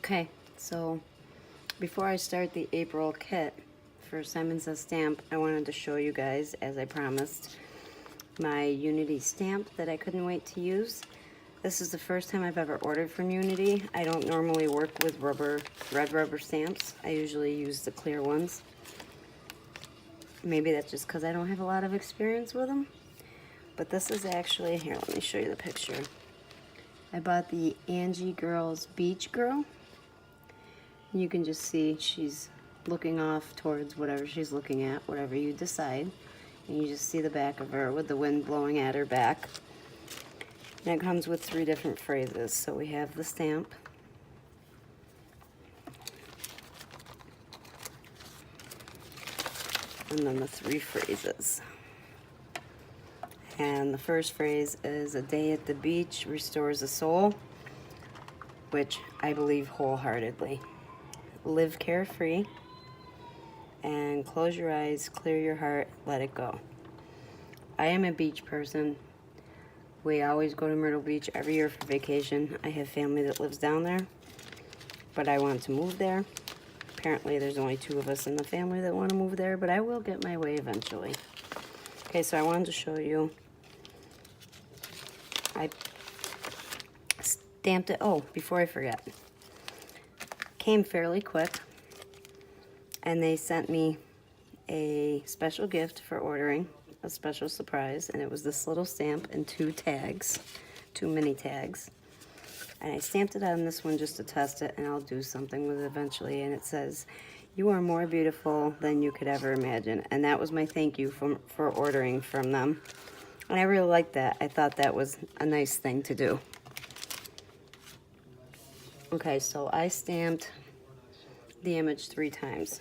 Okay, so before I start the April kit for Simon Says Stamp, I wanted to show you guys, as I promised, my Unity stamp that I couldn't wait to use. This is the first time I've ever ordered from Unity. I don't normally work with red rubber stamps. I usually use the clear ones. Maybe that's just because I don't have a lot of experience with them. But this is actually, here, let me show you the picture. I bought the Angie Girls Beach Girl. You can just see she's looking off towards whatever she's looking at, whatever you decide. And you just see the back of her with the wind blowing at her back. And it comes with 3 different phrases. So we have the stamp. And then the 3 phrases. And the first phrase is, "A day at the beach restores the soul," which I believe wholeheartedly. "Live carefree," and "Close your eyes, clear your heart, let it go." I am a beach person. We always go to Myrtle Beach every year for vacation. I have family that lives down there, but I want to move there. Apparently there's only 2 of us in the family that want to move there, but I will get my way eventually. Okay, so I wanted to show you. I stamped it. Oh, before I forget. Came fairly quick, and they sent me a special gift for ordering, a special surprise, and it was this little stamp and 2 tags, 2 mini tags. And I stamped it on this one just to test it, and I'll do something with it eventually. And it says, "You are more beautiful than you could ever imagine." And that was my thank you for ordering from them. And I really liked that. I thought that was a nice thing to do. Okay, so I stamped the image 3 times.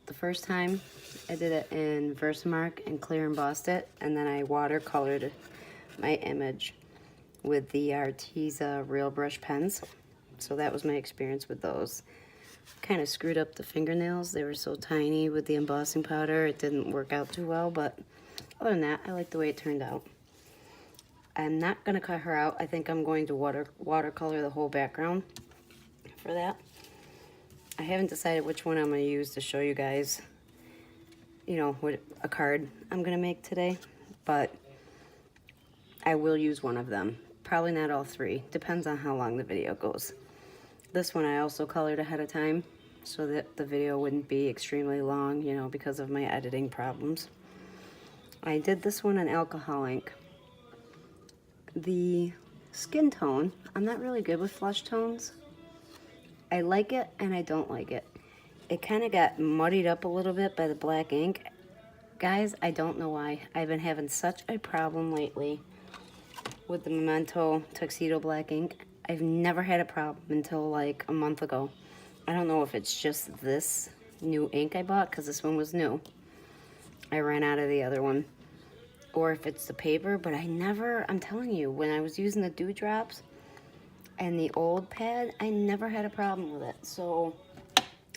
The first time I did it in Versamark and clear embossed it, and then I watercolored my image with the Arteza Real Brush pens. So that was my experience with those. Kind of screwed up the fingernails. They were so tiny with the embossing powder. It didn't work out too well, but other than that, I like the way it turned out. I'm not going to cut her out. I think I'm going to watercolor the whole background for that. I haven't decided which one I'm going to use to show you guys, you know, what a card I'm going to make today, but I will use one of them. Probably not all 3. Depends on how long the video goes. This one I also colored ahead of time so that the video wouldn't be extremely long, you know, because of my editing problems. I did this one in alcohol ink. The skin tone, I'm not really good with flush tones. I like it and I don't like it. It kind of got muddied up a little bit by the black ink. Guys, I don't know why. I've been having such a problem lately with the Memento Tuxedo black ink. I've never had a problem until like a month ago. I don't know if it's just this new ink I bought, because this one was new. I ran out of the other one. Or if it's the paper, but I'm telling you, when I was using the dewdrops and the old pad, I never had a problem with it. So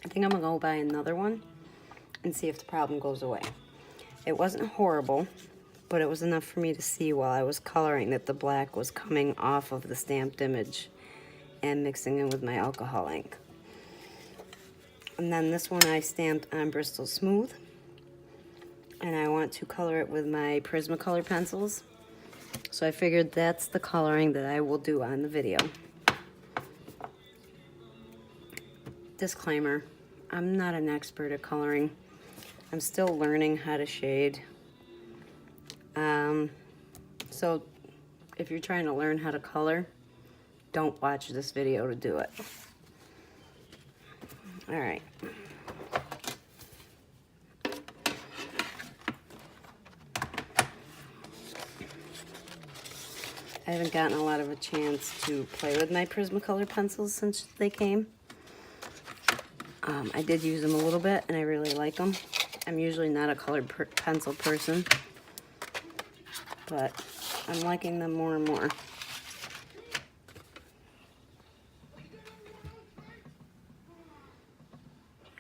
I think I'm gonna go buy another one and see if the problem goes away. It wasn't horrible, but it was enough for me to see while I was coloring that the black was coming off of the stamped image and mixing in with my alcohol ink. And then this one I stamped on Bristol Smooth. And I want to color it with my Prismacolor pencils. So I figured that's the coloring that I will do on the video. Disclaimer, I'm not an expert at coloring. I'm still learning how to shade. So if you're trying to learn how to color, don't watch this video to do it. All right. I haven't gotten a lot of a chance to play with my Prismacolor pencils since they came. I did use them a little bit, and I really like them. I'm usually not a colored pencil person, but I'm liking them more and more.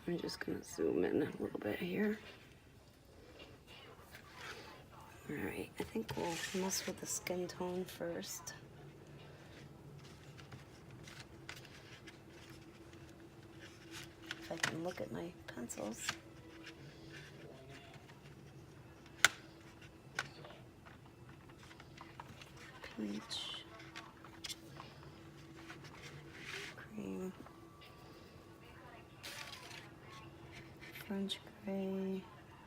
I'm just going to zoom in a little bit here. Alright, I think we'll mess with the skin tone first. I can look at my pencils. Peach, cream, French gray,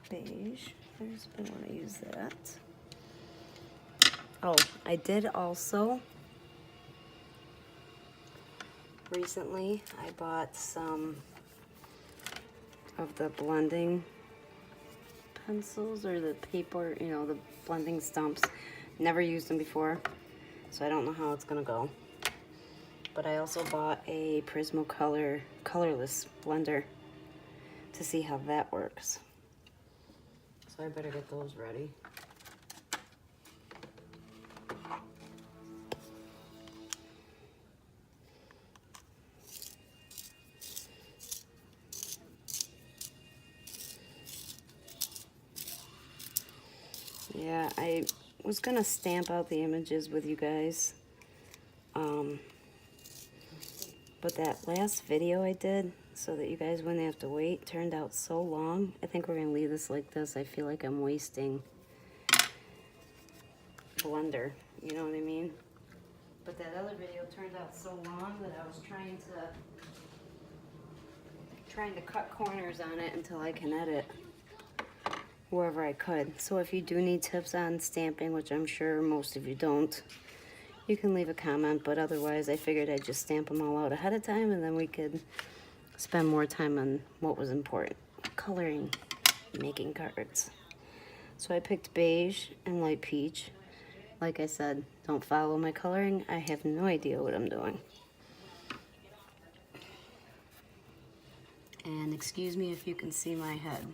beige. I want to use that. Oh, I did also, recently, I bought some of the blending pencils or the paper, you know, the blending stumps. Never used them before, so I don't know how it's gonna go. But I also bought a Prismacolor colorless blender to see how that works. So I better get those ready. Yeah, I was gonna stamp out the images with you guys. But that last video I did, so that you guys wouldn't have to wait, turned out so long. I think we're gonna leave this like this. I feel like I'm wasting blender, you know what I mean? But that other video turned out so long that I was trying to cut corners on it until I can edit wherever I could. So if you do need tips on stamping, which I'm sure most of you don't, you can leave a comment, but otherwise I figured I'd just stamp them all out ahead of time and then we could spend more time on what was important, coloring, making cards. So I picked beige and light peach. Like I said, don't follow my coloring. I have no idea what I'm doing. And excuse me if you can see my head.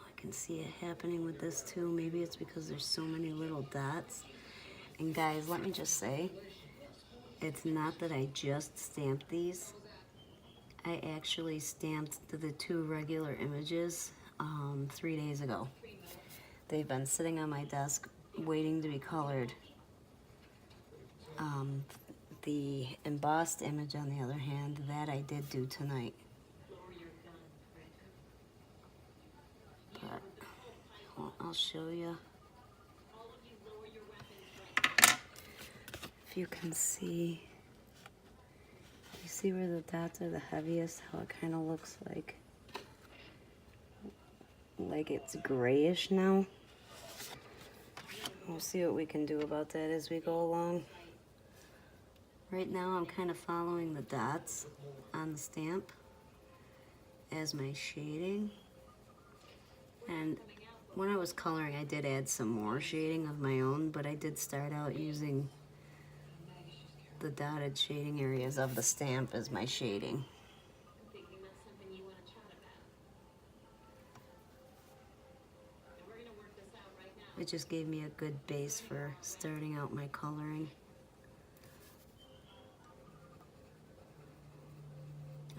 I can see it happening with this too. Maybe it's because there's so many little dots. And guys, let me just say, it's not that I just stamped these. I actually stamped the two regular images 3 days ago. They've been sitting on my desk waiting to be colored. The embossed image, on the other hand, that I did do tonight. But well, I'll show you. If you can see, you see where the dots are the heaviest, how it kind of looks like it's grayish now. We'll see what we can do about that as we go along. Right now I'm kind of following the dots on the stamp as my shading. And when I was coloring, I did add some more shading of my own, but I did start out using the dotted shading areas of the stamp as my shading. It just gave me a good base for starting out my coloring.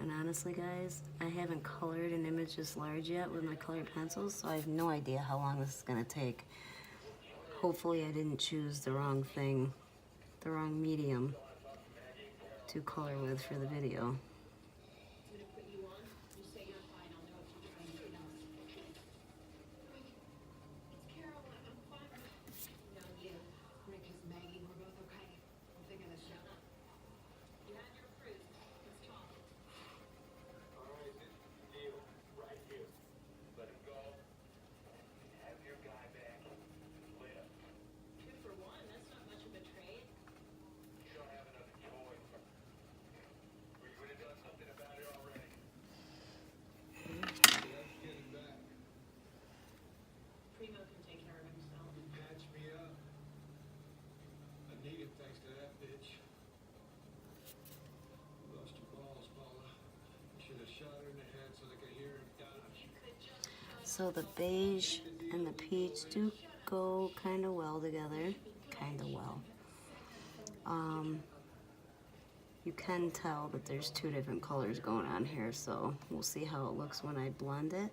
And honestly, guys, I haven't colored an image this large yet with my colored pencils, so I have no idea how long this is going to take. Hopefully I didn't choose the wrong thing, the wrong medium to color with for the video. So the beige and the peach do go kind of well together, kind of well. You can tell that there's two different colors going on here, so we'll see how it looks when I blend it.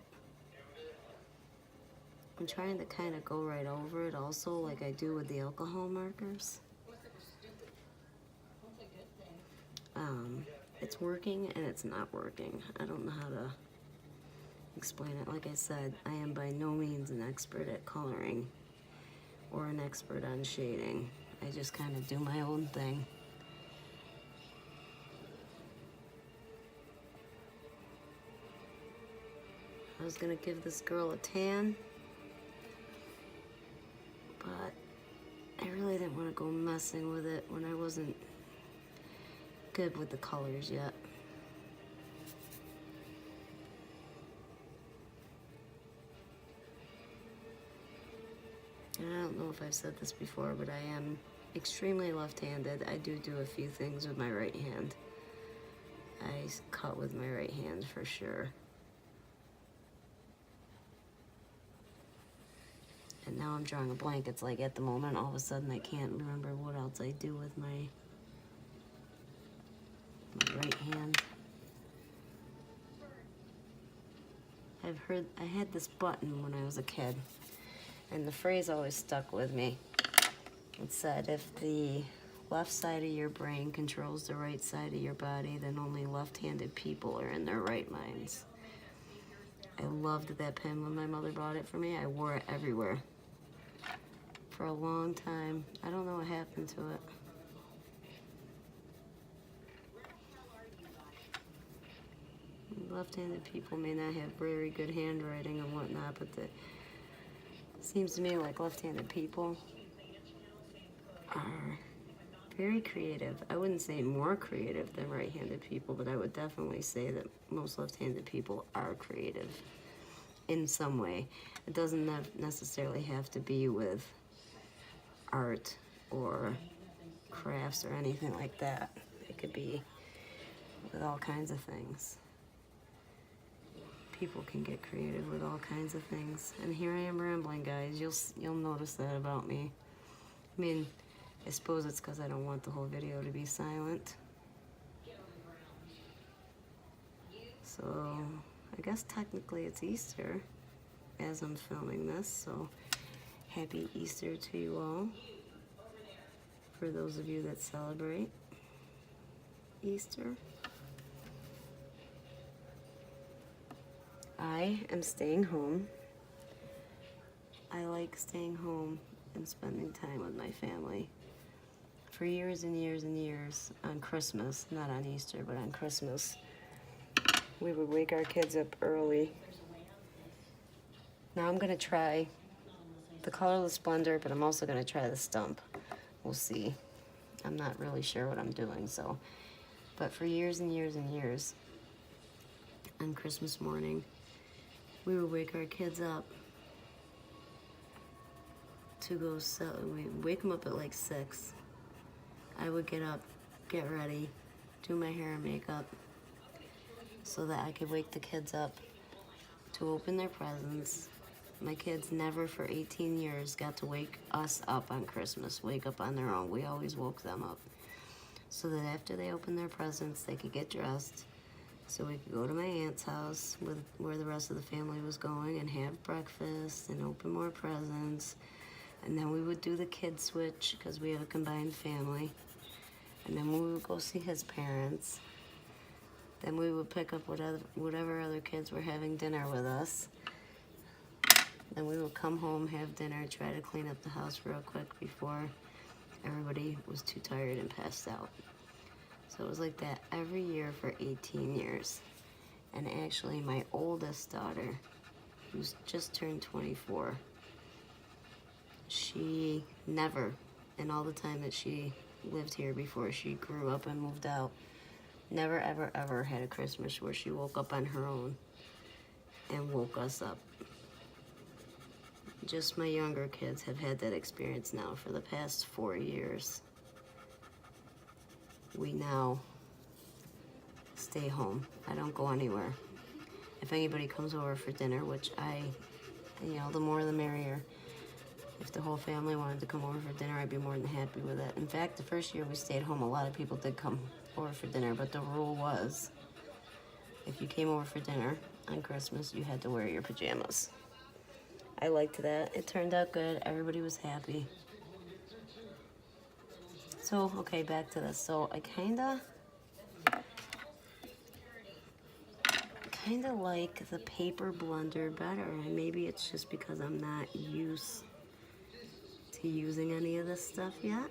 I'm trying to kind of go right over it also, like I do with the alcohol markers. It's working and it's not working. I don't know how to explain it. Like I said, I am by no means an expert at coloring or an expert on shading. I just kind of do my own thing. I was gonna give this girl a tan, but I really didn't want to go messing with it when I wasn't good with the colors yet. And I don't know if I've said this before, but I am extremely left-handed. I do a few things with my right hand. I cut with my right hand for sure. And now I'm drawing a blank. It's like at the moment, all of a sudden, I can't remember what else I do with my right hand. I had this button when I was a kid, and the phrase always stuck with me. It said, if the left side of your brain controls the right side of your body, then only left-handed people are in their right minds. I loved that pen when my mother bought it for me. I wore it everywhere for a long time. I don't know what happened to it. Left-handed people may not have very good handwriting and whatnot, but it seems to me like left-handed people are very creative. I wouldn't say more creative than right-handed people, but I would definitely say that most left-handed people are creative in some way. It doesn't necessarily have to be with art or crafts or anything like that. It could be with all kinds of things. People can get creative with all kinds of things. And here I am rambling, guys. You'll notice that about me. I mean, I suppose it's because I don't want the whole video to be silent. So, I guess technically it's Easter as I'm filming this, so happy Easter to you all. For those of you that celebrate Easter. I am staying home. I like staying home and spending time with my family. For years and years and years, on Christmas, not on Easter, but on Christmas, we would wake our kids up early. Now I'm gonna try the Colorless Splendor, but I'm also gonna try the Stump. We'll see. I'm not really sure what I'm doing, so. But for years and years and years, on Christmas morning, we would wake our kids up to go sell. We'd wake them up at like 6. I would get up, get ready, do my hair and makeup so that I could wake the kids up to open their presents. My kids never for 18 years got to wake us up on Christmas, wake up on their own. We always woke them up so that after they opened their presents, they could get dressed, so we could go to my aunt's house where the rest of the family was going and have breakfast and open more presents. And then we would do the kid switch because we have a combined family. And then we would go see his parents. Then we would pick up whatever other kids were having dinner with us. Then we would come home, have dinner, try to clean up the house real quick before everybody was too tired and passed out. So it was like that every year for 18 years. And actually my oldest daughter, who's just turned 24, she never, in all the time that she lived here before she grew up and moved out, never ever ever had a Christmas where she woke up on her own and woke us up. Just my younger kids have had that experience now for the past 4 years. We now stay home. I don't go anywhere. If anybody comes over for dinner, which the more the merrier. If the whole family wanted to come over for dinner, I'd be more than happy with it. In fact, the first year we stayed home, a lot of people did come over for dinner, but the rule was, if you came over for dinner on Christmas, you had to wear your pajamas. I liked that. It turned out good. Everybody was happy. So, okay, back to this. So I kinda like the paper blender better, and maybe it's just because I'm not used to using any of this stuff yet.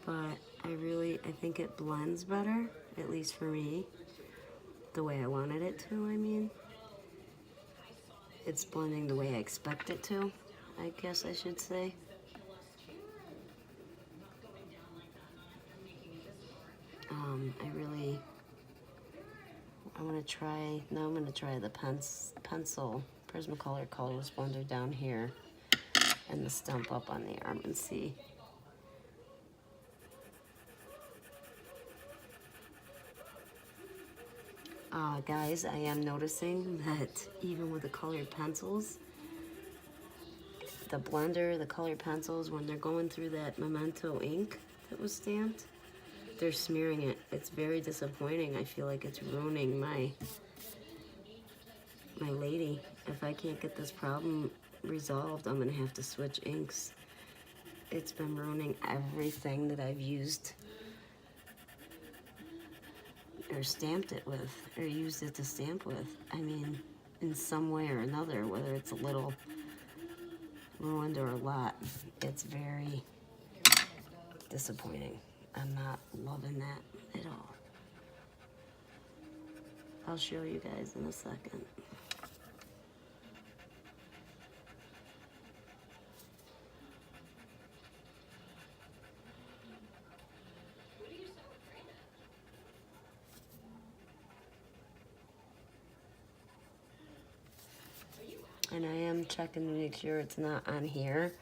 But I think it blends better, at least for me, the way I wanted it to, I mean. It's blending the way I expect it to, I guess I should say. I'm gonna try the pencil Prismacolor Colors blender down here and the stump up on the arm and see. Guys, I am noticing that even with the colored pencils, the blender, the colored pencils, when they're going through that Memento ink that was stamped, they're smearing it. It's very disappointing. I feel like it's ruining my lady. If I can't get this problem resolved, I'm gonna have to switch inks. It's been ruining everything that I've used or stamped it with, or used it to stamp with. I mean, in some way or another, whether it's a little ruined or a lot, it's very disappointing. I'm not loving that at all. I'll show you guys in a second. And I am checking to make sure it's not on here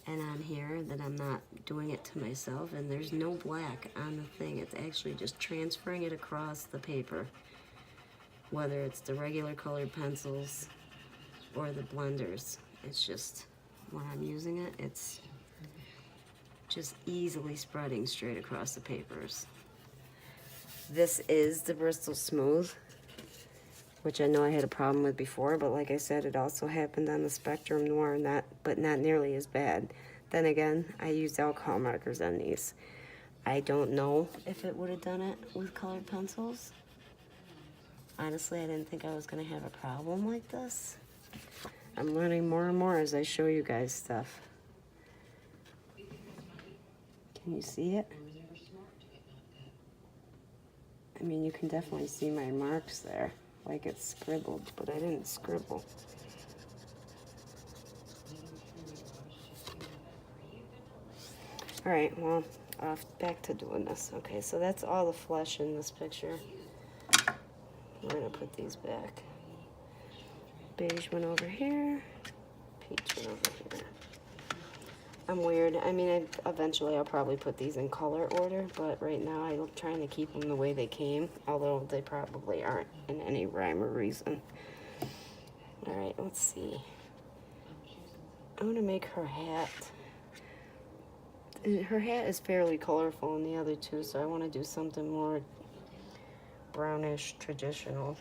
and on here, that I'm not doing it to myself. And there's no black on the thing. It's actually just transferring it across the paper, whether it's the regular colored pencils or the blenders. It's just, when I'm using it, it's just easily spreading straight across the papers. This is the Bristol Smooth, which I know I had a problem with before, but like I said, it also happened on the Spectrum Noir, but not nearly as bad. Then again, I used alcohol markers on these. I don't know if it would have done it with colored pencils. Honestly, I didn't think I was gonna have a problem like this. I'm learning more and more as I show you guys stuff. Can you see it? I mean, you can definitely see my marks there. Like it's scribbled, but I didn't scribble. All right, well, back to doing this. Okay, so that's all the flesh in this picture. We're gonna put these back. Beige went over here, peach went over here. I'm weird. I mean, eventually I'll probably put these in color order, but right now I'm trying to keep them the way they came, although they probably aren't in any rhyme or reason. All right, let's see. I'm gonna make her hat. Her hat is fairly colorful in the other two, so I want to do something more brownish, traditional.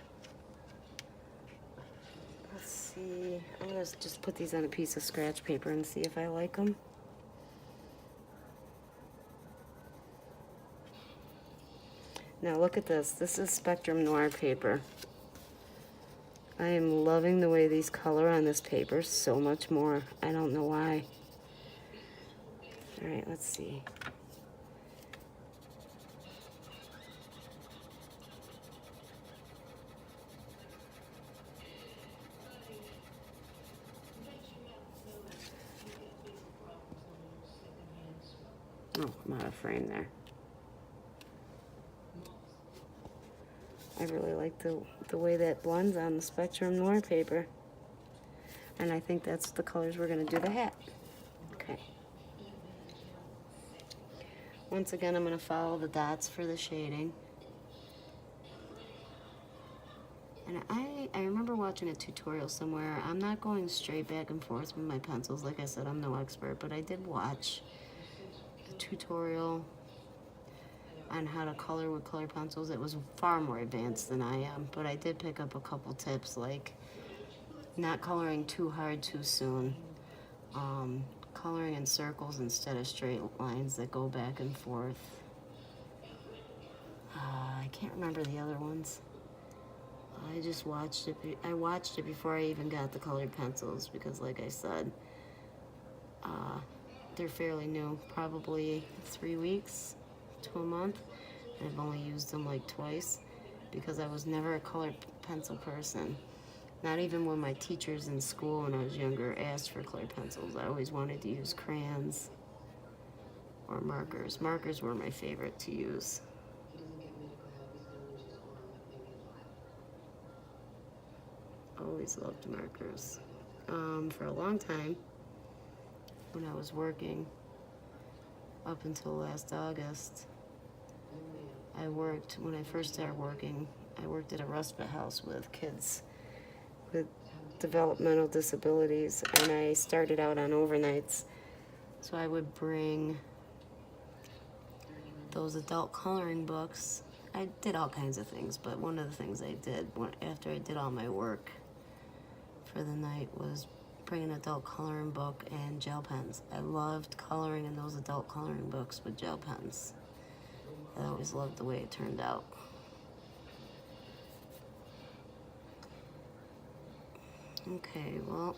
Let's see. I'm gonna just put these on a piece of scratch paper and see if I like them. Now look at this. This is Spectrum Noir paper. I am loving the way these color on this paper so much more. I don't know why. All right, let's see. Oh, I'm out of frame there. I really like the way that blends on the Spectrum Noir paper. And I think that's the colors we're gonna do the hat. Okay. Once again, I'm gonna follow the dots for the shading. And I remember watching a tutorial somewhere. I'm not going straight back and forth with my pencils. Like I said, I'm no expert, but I did watch a tutorial on how to color with colored pencils. It was far more advanced than I am, but I did pick up a couple tips, like not coloring too hard too soon, coloring in circles instead of straight lines that go back and forth. I can't remember the other ones. I just watched it. I watched it before I even got the colored pencils because, like I said, they're fairly new, probably 3 weeks to a month. I've only used them like twice because I was never a colored pencil person. Not even when my teachers in school when I was younger asked for colored pencils. I always wanted to use crayons or markers. Markers were my favorite to use. Always loved markers. For a long time, when I was working, up until last August, when I first started working, I worked at a respite house with kids with developmental disabilities, and I started out on overnights. So I would bring those adult coloring books. I did all kinds of things, but one of the things I did after I did all my work for the night was bring an adult coloring book and gel pens. I loved coloring in those adult coloring books with gel pens. I always loved the way it turned out. Okay, well,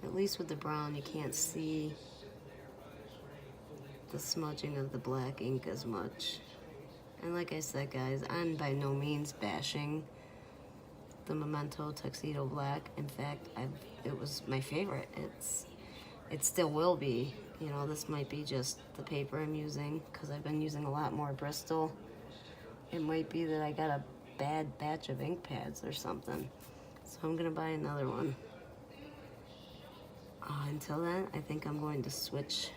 at least with the brown you can't see the smudging of the black ink as much. And like I said, guys, I'm by no means bashing the Memento Tuxedo Black. In fact, it was my favorite. It still will be. You know, this might be just the paper I'm using because I've been using a lot more Bristol. It might be that I got a bad batch of ink pads or something. So I'm gonna buy another one. Until then, I think I'm going to switch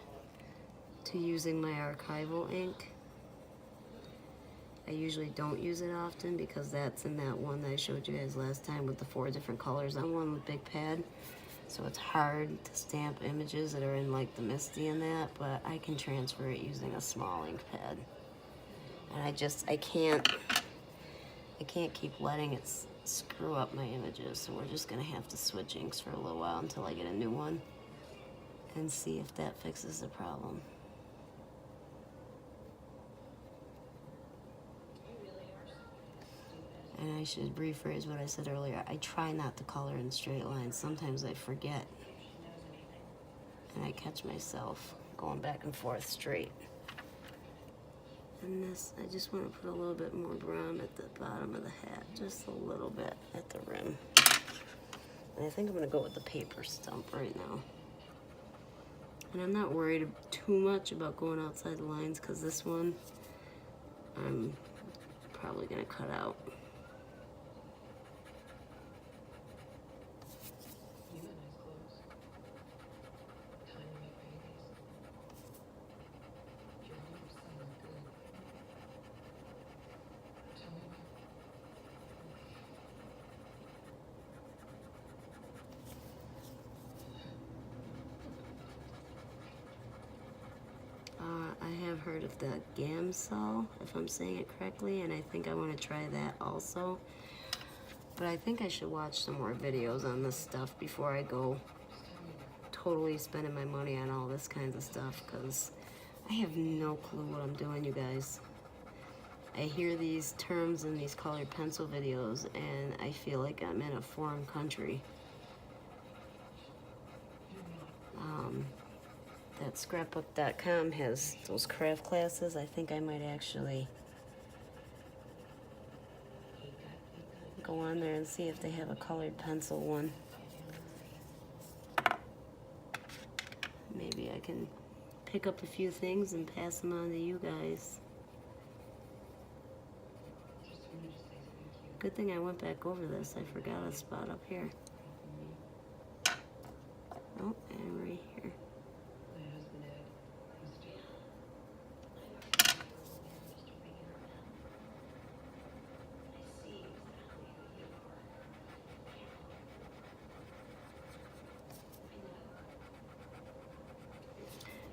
to using my archival ink. I usually don't use it often because that's in that one that I showed you guys last time with the 4 different colors on one big pad. So it's hard to stamp images that are in like the Misty and that, but I can transfer it using a small ink pad. And I can't keep letting it screw up my images, so we're just gonna have to switch inks for a little while until I get a new one and see if that fixes the problem. And I should rephrase what I said earlier. I try not to color in straight lines. Sometimes I forget. And I catch myself going back and forth straight. And this, I just want to put a little bit more brown at the bottom of the hat. Just a little bit at the rim. And I think I'm going to go with the paper stump right now. And I'm not worried too much about going outside the lines because this one I'm probably going to cut out. I have heard of the Gamsol, if I'm saying it correctly, and I think I want to try that also. But I think I should watch some more videos on this stuff before I go totally spending my money on all this kinds of stuff, because I have no clue what I'm doing, you guys. I hear these terms in these colored pencil videos, and I feel like I'm in a foreign country. That scrapbook.com has those craft classes. I think I might actually go on there and see if they have a colored pencil one. Maybe I can pick up a few things and pass them on to you guys. Good thing I went back over this. I forgot a spot up here. Oh, and right here.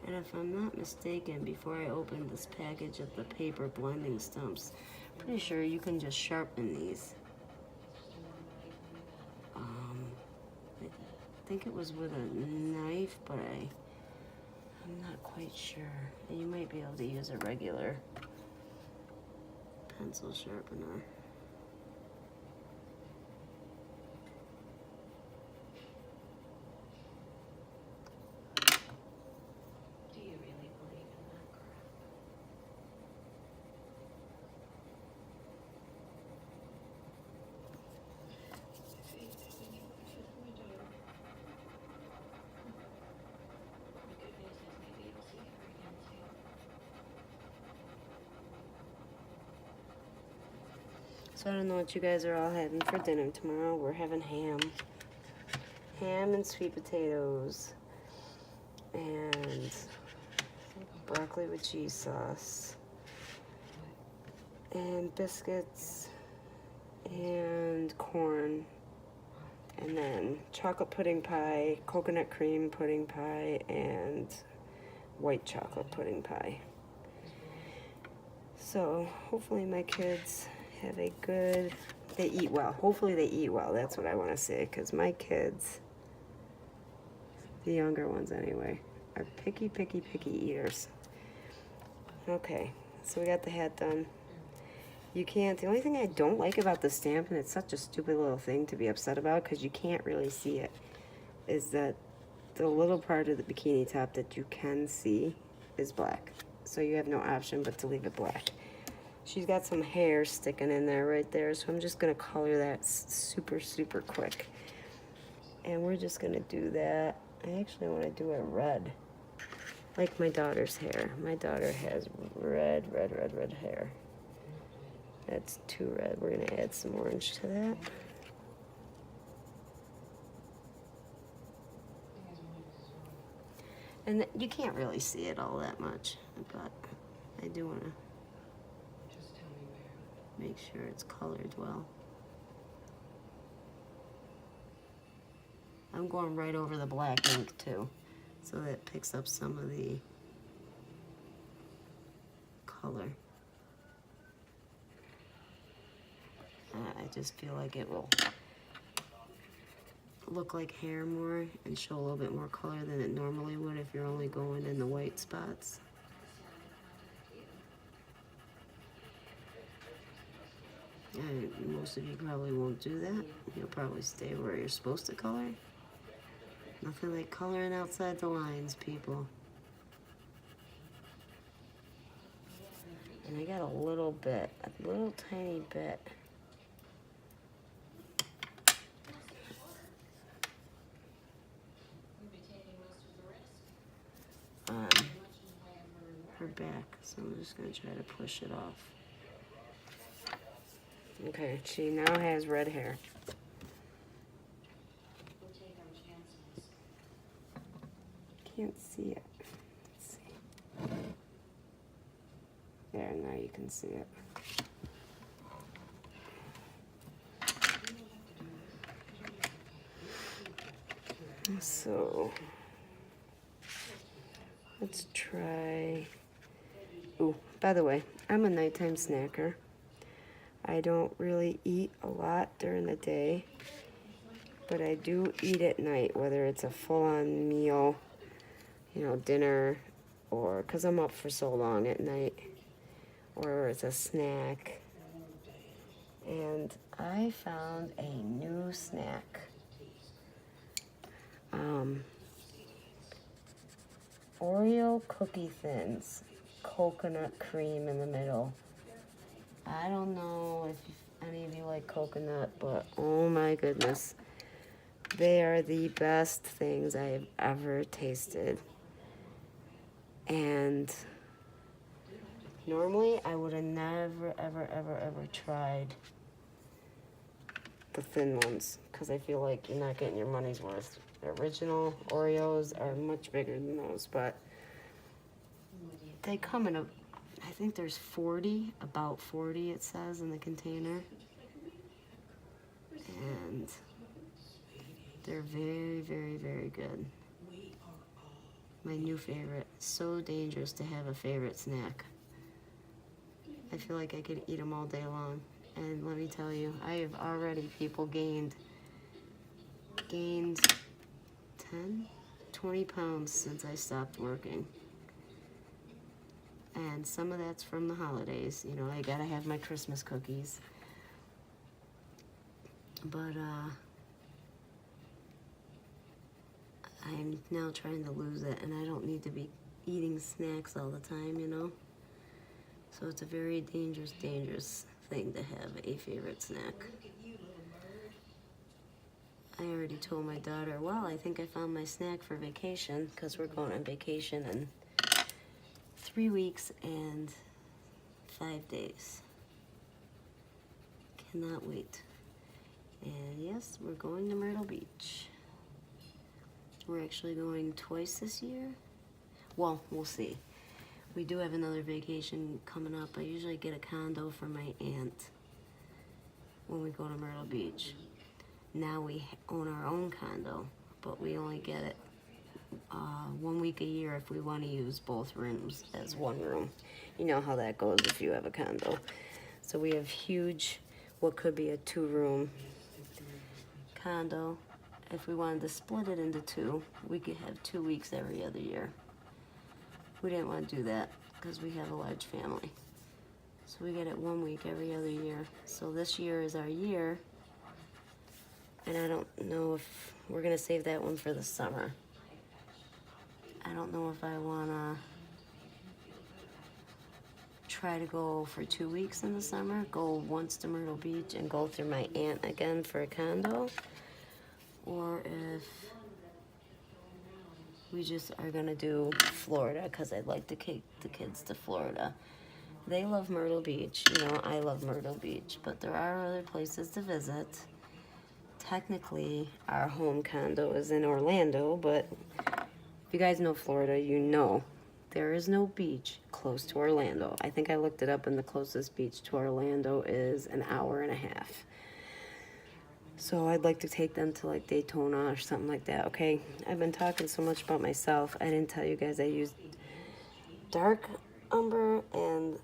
And if I'm not mistaken, before I opened this package of the paper blending stumps, pretty sure you can just sharpen these. I think it was with a knife, but I'm not quite sure. And you might be able to use a regular pencil sharpener. So I don't know what you guys are all having for dinner tomorrow. We're having ham. Ham and sweet potatoes. And broccoli with cheese sauce. And biscuits. And corn. And then chocolate pudding pie, coconut cream pudding pie, and white chocolate pudding pie. So hopefully my kids have a good, they eat well. Hopefully they eat well. That's what I want to say, because my kids, the younger ones anyway, are picky, picky, picky eaters. Okay, so we got the hat done. You can't, the only thing I don't like about the stamp, and it's such a stupid little thing to be upset about because you can't really see it, is that the little part of the bikini top that you can see is black. So you have no option but to leave it black. She's got some hair sticking in there right there, so I'm just gonna color that super, super quick. And we're just gonna do that. I actually wanna do it red, like my daughter's hair. My daughter has red, red, red, red hair. That's too red. We're gonna add some orange to that. And you can't really see it all that much, but I do wanna make sure it's colored well. I'm going right over the black ink too, so that it picks up some of the color. I just feel like it will look like hair more and show a little bit more color than it normally would if you're only going in the white spots. And most of you probably won't do that. You'll probably stay where you're supposed to color. Nothing like coloring outside the lines, people. And I got a little bit, a little tiny bit. On her back, so I'm just gonna try to push it off. Okay, she now has red hair. Can't see it. Let's see. There, now you can see it. So, let's try. Ooh, by the way, I'm a nighttime snacker. I don't really eat a lot during the day, but I do eat at night, whether it's a full-on meal, you know, dinner, or because I'm up for so long at night, or it's a snack. And I found a new snack. Oreo Cookie Thins, coconut cream in the middle. I don't know if any of you like coconut, but oh my goodness. They are the best things I have ever tasted. And normally I would have never, ever, ever, ever tried the thin ones because I feel like you're not getting your money's worth. The original Oreos are much bigger than those, but they come in I think there's 40, about 40 it says in the container. And they're very, very, very good. My new favorite. So dangerous to have a favorite snack. I feel like I could eat them all day long. And let me tell you, I have already, people, gained 10, 20 pounds since I stopped working. And some of that's from the holidays. You know, I gotta have my Christmas cookies. But, I'm now trying to lose it, and I don't need to be eating snacks all the time, you know? So it's a very dangerous thing to have a favorite snack. I already told my daughter, well, I think I found my snack for vacation, because we're going on vacation in 3 weeks and 5 days. Cannot wait. And yes, we're going to Myrtle Beach. We're actually going twice this year. Well, we'll see. We do have another vacation coming up. I usually get a condo for my aunt when we go to Myrtle Beach. Now we own our own condo, but we only get it 1 week a year if we want to use both rooms as one room. You know how that goes if you have a condo. So we have huge, what could be a 2-room condo. If we wanted to split it into 2, we could have 2 weeks every other year. We didn't want to do that because we have a large family. So we get it 1 week every other year. So this year is our year. And I don't know if we're going to save that one for the summer. I don't know if I want to try to go for 2 weeks in the summer, go once to Myrtle Beach and go through my aunt again for a condo. Or if we just are going to do Florida, because I'd like to take the kids to Florida. They love Myrtle Beach. You know, I love Myrtle Beach. But there are other places to visit. Technically, our home condo is in Orlando, but if you guys know Florida, you know there is no beach close to Orlando. I think I looked it up, and the closest beach to Orlando is an hour and a half. So I'd like to take them to like Daytona or something like that, okay? I've been talking so much about myself. I didn't tell you guys I used dark umber and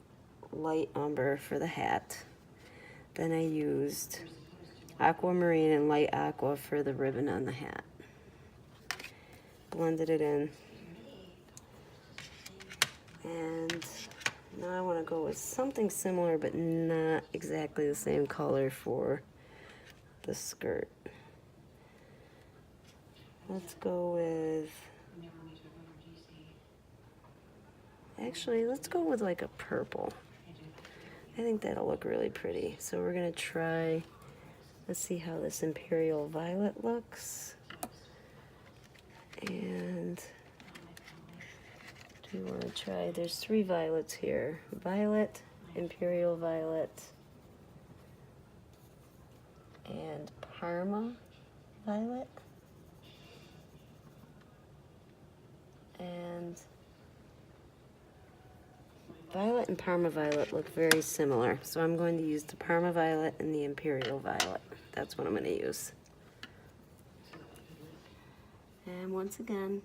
light umber for the hat. Then I used aquamarine and light aqua for the ribbon on the hat. Blended it in. And now I want to go with something similar but not exactly the same color for the skirt. Let's go with, actually, let's go with like a purple. I think that'll look really pretty. So we're gonna try, let's see how this Imperial Violet looks. And do you want to try, there's 3 violets here. Violet, Imperial Violet, and Parma Violet. And Violet and Parma Violet look very similar. So I'm going to use the Parma Violet and the Imperial Violet. That's what I'm going to use. And once again,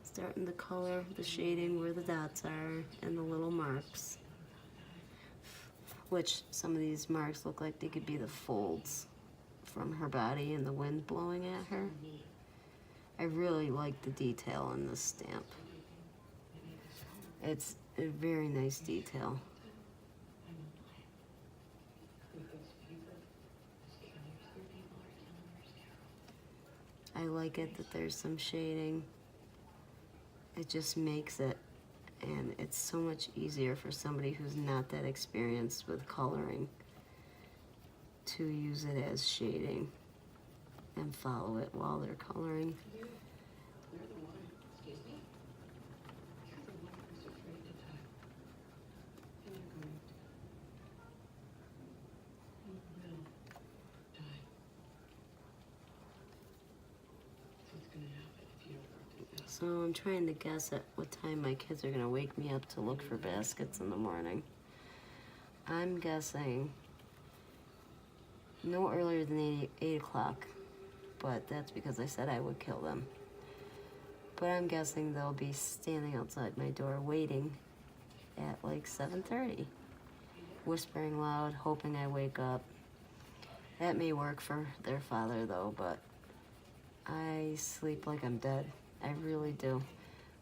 starting to color the shading where the dots are and the little marks. Which some of these marks look like they could be the folds from her body and the wind blowing at her. I really like the detail in this stamp. It's a very nice detail. I like it that there's some shading. It just makes it, and it's so much easier for somebody who's not that experienced with coloring to use it as shading and follow it while they're coloring. So I'm trying to guess at what time my kids are gonna wake me up to look for baskets in the morning. I'm guessing no earlier than 8 o'clock, but that's because I said I would kill them. But I'm guessing they'll be standing outside my door waiting at like 7:30, whispering loud, hoping I wake up. That may work for their father though, but I sleep like I'm dead. I really do.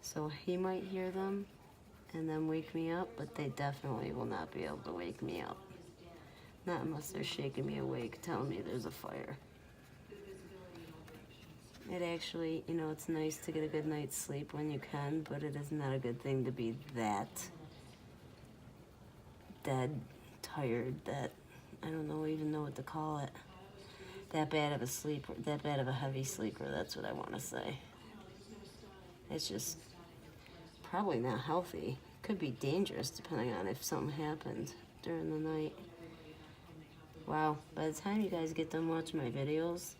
So he might hear them and then wake me up, but they definitely will not be able to wake me up. Not unless they're shaking me awake, telling me there's a fire. It actually, you know, it's nice to get a good night's sleep when you can, but it is not a good thing to be that dead, tired, that, I don't know, even know what to call it. That bad of a sleeper, that bad of a heavy sleeper, that's what I want to say. It's just probably not healthy. Could be dangerous depending on if something happened during the night. Wow, by the time you guys get done watching my videos,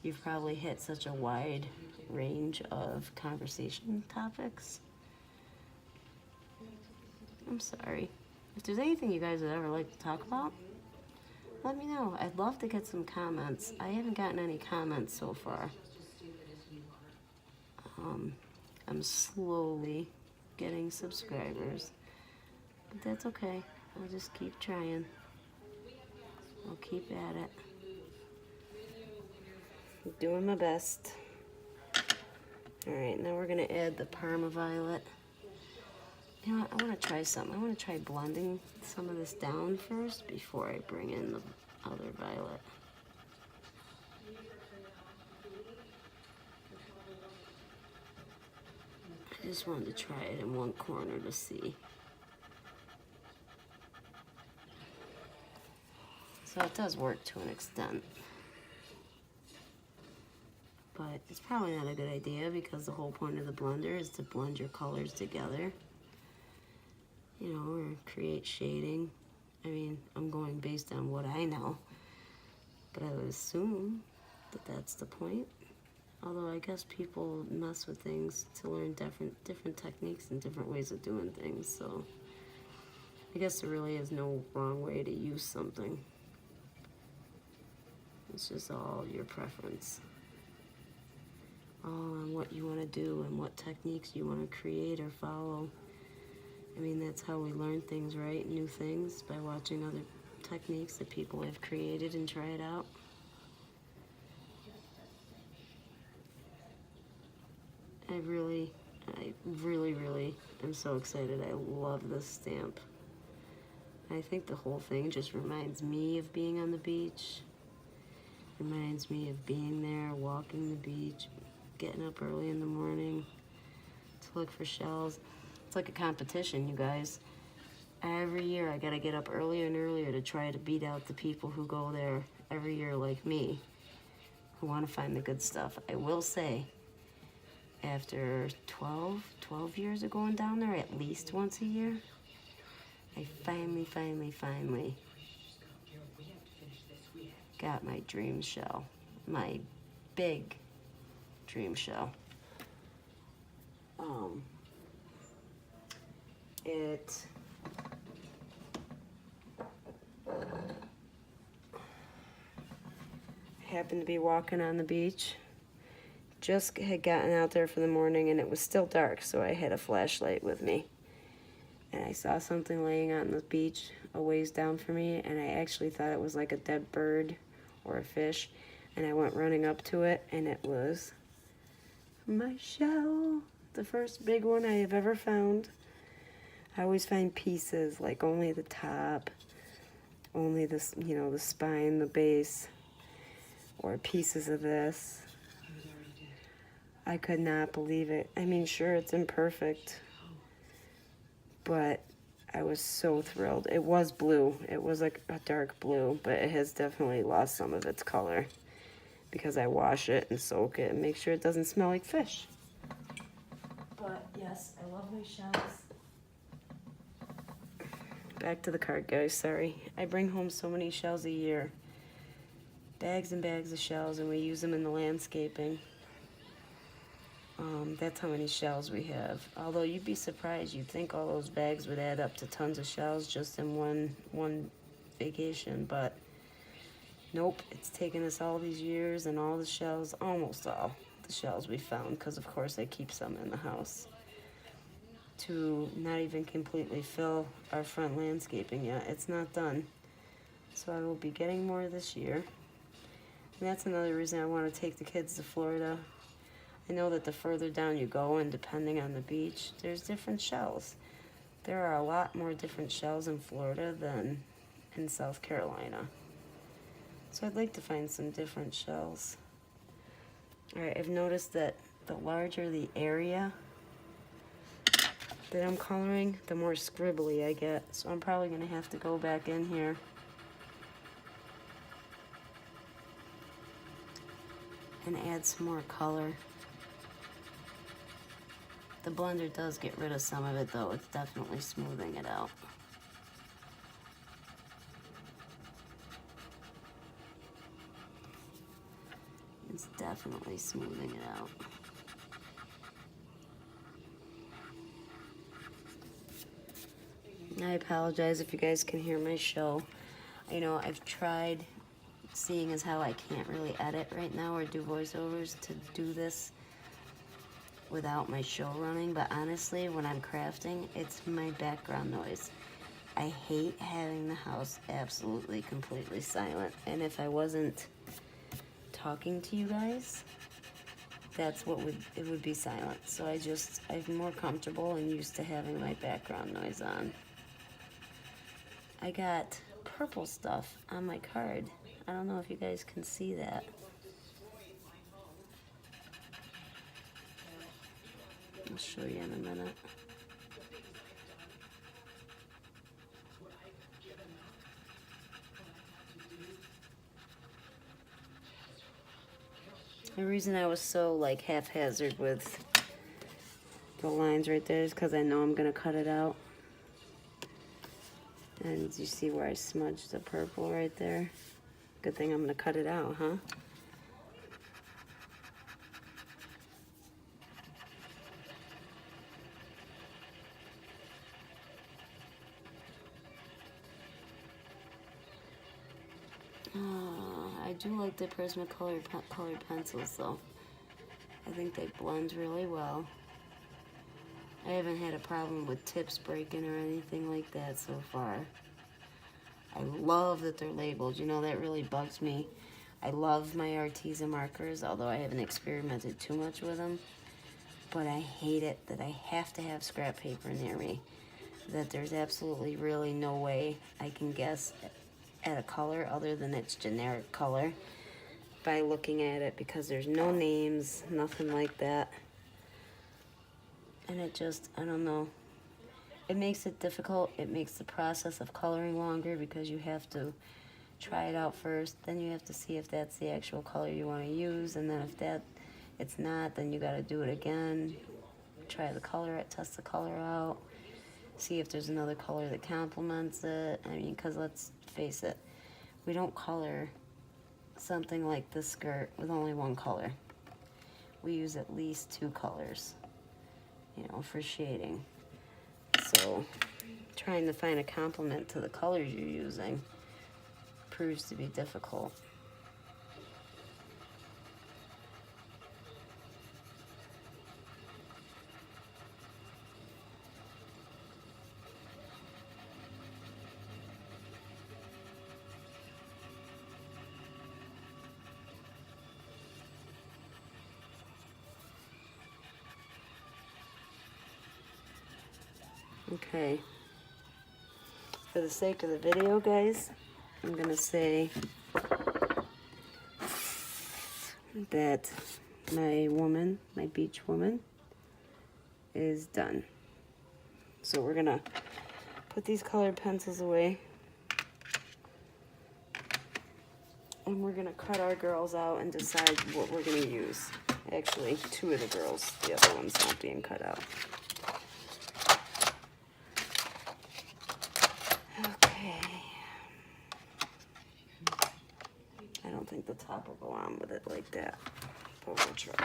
you've probably hit such a wide range of conversation topics. I'm sorry. If there's anything you guys would ever like to talk about, let me know. I'd love to get some comments. I haven't gotten any comments so far. I'm slowly getting subscribers, but that's okay. I'll just keep trying. I'll keep at it. I'm doing my best. Alright, now we're going to add the Parma Violet. You know what, I want to try something. I want to try blending some of this down first before I bring in the other violet. I just wanted to try it in one corner to see. So it does work to an extent. But it's probably not a good idea because the whole point of the blender is to blend your colors together. You know, or create shading. I mean, I'm going based on what I know. But I would assume that that's the point. Although I guess people mess with things to learn different techniques and different ways of doing things. So I guess there really is no wrong way to use something. It's just all your preference. All on what you want to do and what techniques you want to create or follow. I mean, that's how we learn things, right? New things, by watching other techniques that people have created and try it out. I really am so excited. I love this stamp. I think the whole thing just reminds me of being on the beach. Reminds me of being there, walking the beach, getting up early in the morning to look for shells. It's like a competition, you guys. Every year I gotta get up earlier and earlier to try to beat out the people who go there every year like me, who want to find the good stuff. I will say, after 12 years of going down there at least once a year, I finally got my dream shell, my big dream shell. It happened to be walking on the beach. Just had gotten out there for the morning and it was still dark, so I had a flashlight with me. And I saw something laying on the beach a ways down from me, and I actually thought it was like a dead bird or a fish. And I went running up to it, and it was my shell. The first big one I have ever found. I always find pieces, like only the top, only this, you know, the spine, the base, or pieces of this. I could not believe it. I mean, sure, it's imperfect, but I was so thrilled. It was blue. It was like a dark blue, but it has definitely lost some of its color because I wash it and soak it and make sure it doesn't smell like fish. But yes, I love my shells. Back to the card, guys, sorry. I bring home so many shells a year. Bags and bags of shells, and we use them in the landscaping. That's how many shells we have. Although you'd be surprised, you'd think all those bags would add up to tons of shells just in one vacation, but nope, it's taken us all these years and all the shells, almost all, the shells we found, because of course I keep some in the house, to not even completely fill our front landscaping yet. It's not done. So I will be getting more this year. And that's another reason I want to take the kids to Florida. I know that the further down you go, and depending on the beach, there's different shells. There are a lot more different shells in Florida than in South Carolina. So I'd like to find some different shells. Alright, I've noticed that the larger the area that I'm coloring, the more scribbly I get. So I'm probably going to have to go back in here and add some more color. The blender does get rid of some of it though. It's definitely smoothing it out. It's definitely smoothing it out. I apologize if you guys can hear my show. You know, I've tried, seeing as how I can't really edit right now or do voiceovers, to do this without my show running, but honestly, when I'm crafting, it's my background noise. I hate having the house absolutely, completely silent, and if I wasn't talking to you guys, that's what it would be silent. So I'm more comfortable and used to having my background noise on. I got purple stuff on my card. I don't know if you guys can see that. I'll show you in a minute. The reason I was so like haphazard with the lines right there is because I know I'm gonna cut it out. And you see where I smudged the purple right there? Good thing I'm gonna cut it out, huh? I do like the Prismacolor colored pencils though. I think they blend really well. I haven't had a problem with tips breaking or anything like that so far. I love that they're labeled. You know, that really bugs me. I love my Arteza markers, although I haven't experimented too much with them. But I hate it that I have to have scrap paper near me. That there's absolutely really no way I can guess at a color other than its generic color by looking at it, because there's no names, nothing like that. And it just, I don't know. It makes it difficult. It makes the process of coloring longer because you have to try it out first. Then you have to see if that's the actual color you want to use. And then if it's not, then you got to do it again. Try the color, test the color out. See if there's another color that complements it. I mean, because let's face it, we don't color something like this skirt with only one color. We use at least 2 colors, you know, for shading. So trying to find a complement to the colors you're using proves to be difficult. Okay, for the sake of the video, guys, I'm gonna say that my beach woman, is done. So we're gonna put these colored pencils away, and we're gonna cut our girls out and decide what we're gonna use. Actually, 2 of the girls, the other one's not being cut out. I think the top will go on with it like that, but we'll try.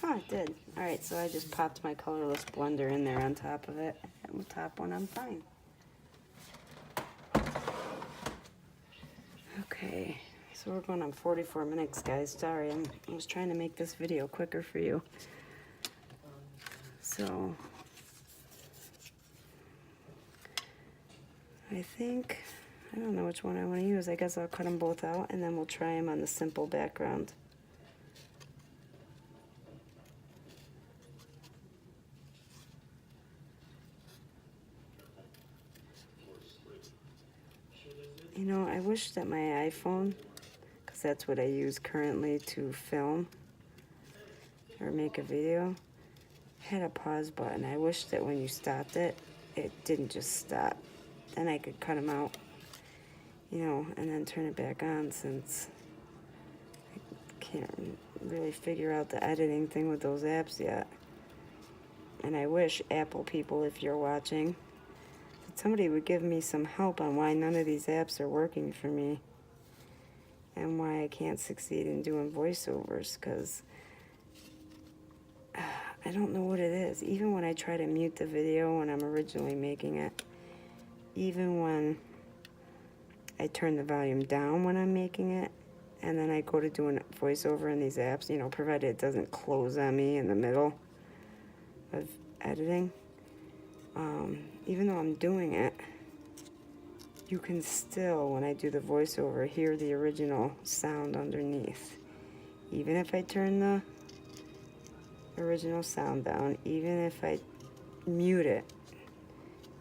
Oh, it did. Alright, so I just popped my colorless blender in there on top of it, and the top one I'm fine. Okay, So we're going on 44 minutes, guys. Sorry, I was trying to make this video quicker for you. So I think, I don't know which one I want to use. I guess I'll cut them both out and then we'll try them on the simple background. You know, I wish that my iPhone, because that's what I use currently to film or make a video, had a pause button. I wish that when you stopped it, it didn't just stop. Then I could cut them out, you know, and then turn it back on, since I can't really figure out the editing thing with those apps yet. And I wish, Apple people, if you're watching, that somebody would give me some help on why none of these apps are working for me and why I can't succeed in doing voiceovers, because I don't know what it is. Even when I try to mute the video when I'm originally making it, even when I turn the volume down when I'm making it, and then I go to doing a voiceover in these apps, you know, provided it doesn't close on me in the middle of editing, even though I'm doing it, you can still, when I do the voiceover, hear the original sound underneath. Even if I turn the original sound down, even if I mute it,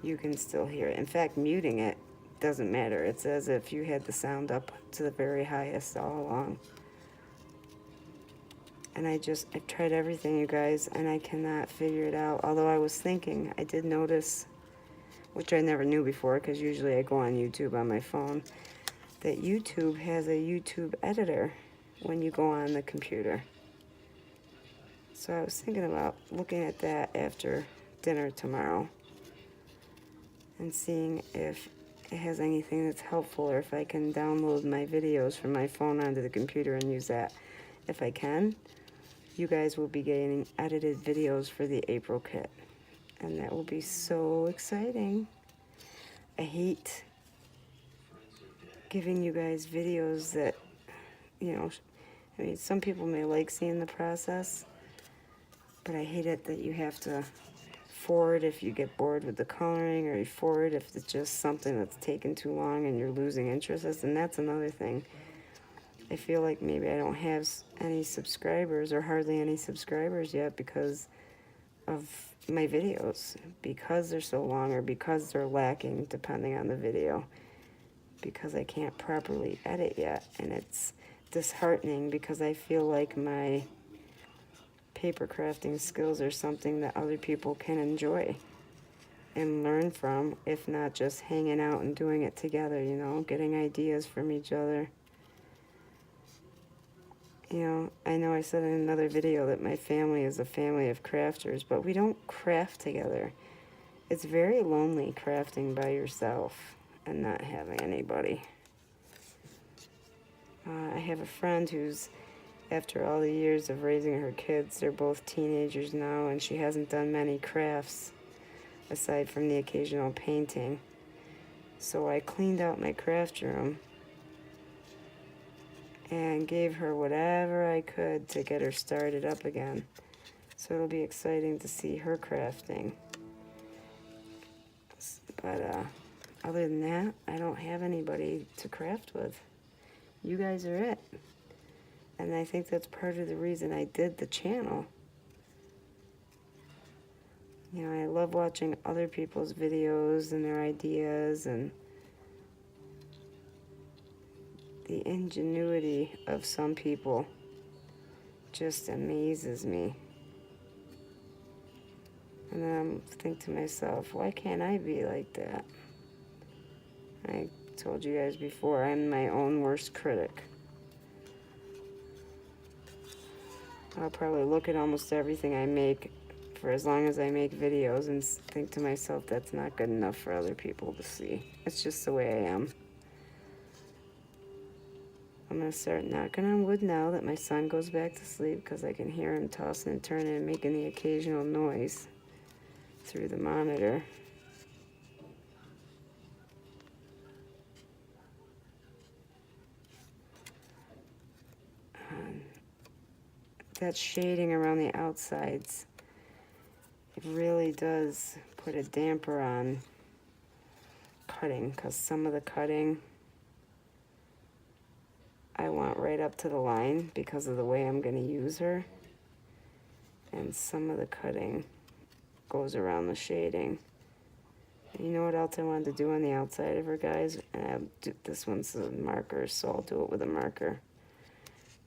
you can still hear it. In fact, muting it doesn't matter. It's as if you had the sound up to the very highest all along. And I've tried everything, you guys, and I cannot figure it out. Although I was thinking, I did notice, which I never knew before, because usually I go on YouTube on my phone, that YouTube has a YouTube editor when you go on the computer. So I was thinking about looking at that after dinner tomorrow and seeing if it has anything that's helpful, or if I can download my videos from my phone onto the computer and use that. If I can, you guys will be getting edited videos for the April kit, and that will be so exciting. I hate giving you guys videos that, you know, I mean, some people may like seeing the process, but I hate it that you have to forward if you get bored with the coloring, or you forward if it's just something that's taken too long and you're losing interest. And that's another thing. I feel like maybe I don't have any subscribers, or hardly any subscribers yet, because of my videos, because they're so long, or because they're lacking, depending on the video, because I can't properly edit yet. And it's disheartening, because I feel like my paper crafting skills are something that other people can enjoy and learn from, if not just hanging out and doing it together, you know, getting ideas from each other. You know I said in another video that my family is a family of crafters, but we don't craft together. It's very lonely crafting by yourself and not having anybody. I have a friend who's, after all the years of raising her kids, they're both teenagers now, and she hasn't done many crafts aside from the occasional painting. So I cleaned out my craft room and gave her whatever I could to get her started up again. So it'll be exciting to see her crafting. But other than that, I don't have anybody to craft with. You guys are it. And I think that's part of the reason I did the channel. You know, I love watching other people's videos and their ideas, and the ingenuity of some people just amazes me. And then I think to myself, why can't I be like that? I told you guys before, I'm my own worst critic. I'll probably look at almost everything I make for as long as I make videos and think to myself, that's not good enough for other people to see. It's just the way I am. I'm going to start knocking on wood now that my son goes back to sleep, because I can hear him tossing and turning and making the occasional noise through the monitor. that shading around the outsides, it really does put a damper on cutting, because some of the cutting I want right up to the line because of the way I'm going to use her, and some of the cutting goes around the shading. And you know what else I wanted to do on the outside of her, guys? And this one's a marker, so I'll do it with a marker.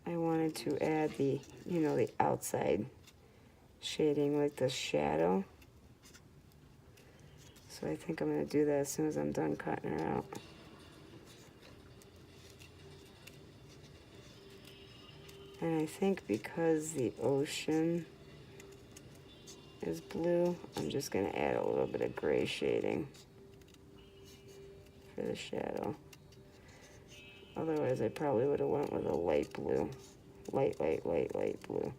I wanted to add the, you know, the outside shading, like the shadow. So I think I'm going to do that as soon as I'm done cutting her out. And I think because the ocean is blue, I'm just going to add a little bit of gray shading for the shadow. Otherwise, I probably would have went with a light blue. Light blue.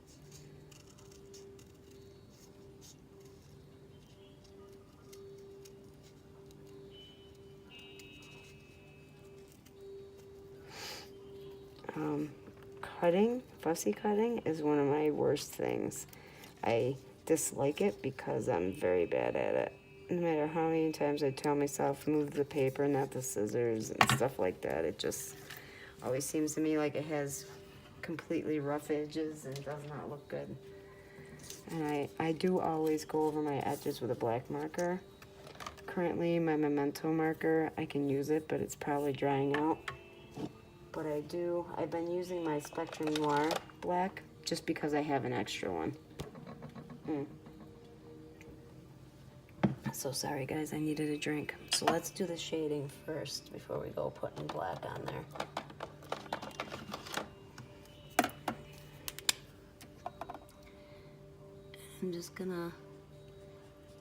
Fussy cutting is one of my worst things. I dislike it because I'm very bad at it. No matter how many times I tell myself, move the paper, not the scissors, and stuff like that, it just always seems to me like it has completely rough edges and does not look good. And I do always go over my edges with a black marker. Currently, my Memento marker, I can use it, but it's probably drying out. But I've been using my Spectrum Noir black just because I have an extra one. So sorry guys, I needed a drink. So let's do the shading first before we go putting black on there. I'm just gonna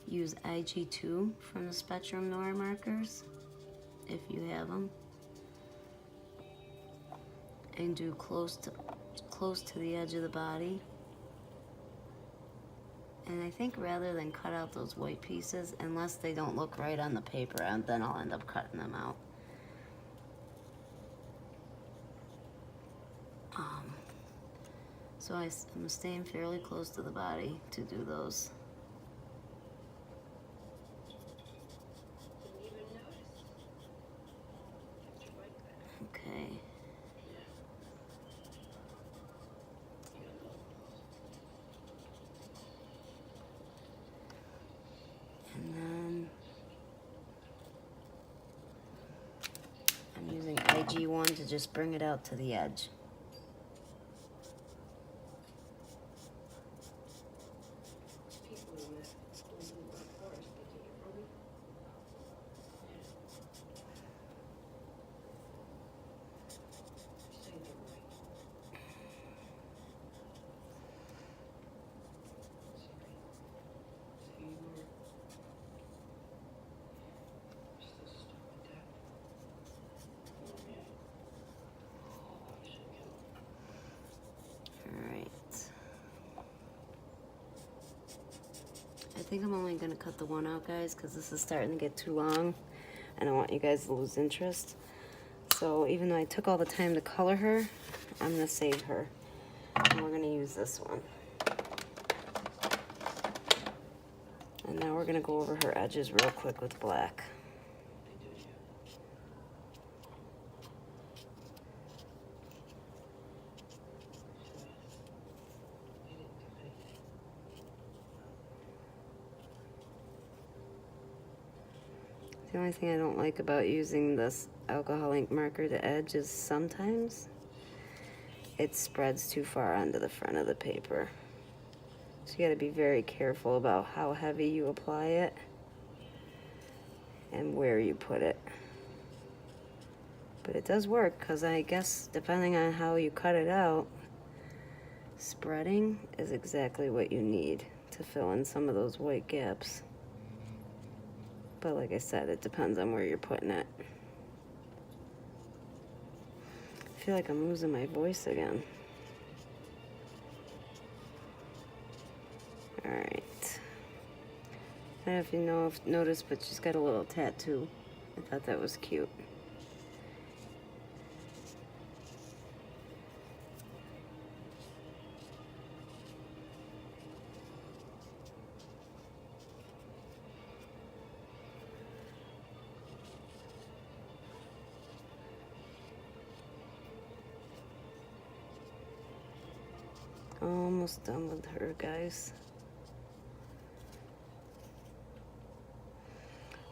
use IG2 from the Spectrum Noir markers, if you have them. And do close to the edge of the body. And I think rather than cut out those white pieces, unless they don't look right on the paper, and then I'll end up cutting them out. So I'm staying fairly close to the body to do those. Okay. And then I'm using IG1 to just bring it out to the edge. I think I'm only going to cut the one out, guys, because this is starting to get too long. I don't want you guys to lose interest. So even though I took all the time to color her, I'm going to save her. And we're going to use this one. And now we're going to go over her edges real quick with black. The only thing I don't like about using this alcohol ink marker to edge is sometimes it spreads too far onto the front of the paper. So you gotta be very careful about how heavy you apply it and where you put it. But it does work, because I guess depending on how you cut it out, spreading is exactly what you need to fill in some of those white gaps. But like I said, it depends on where you're putting it. I feel like I'm losing my voice again. Alright. I don't know if you noticed, but she's got a little tattoo. I thought that was cute. Almost done with her, guys.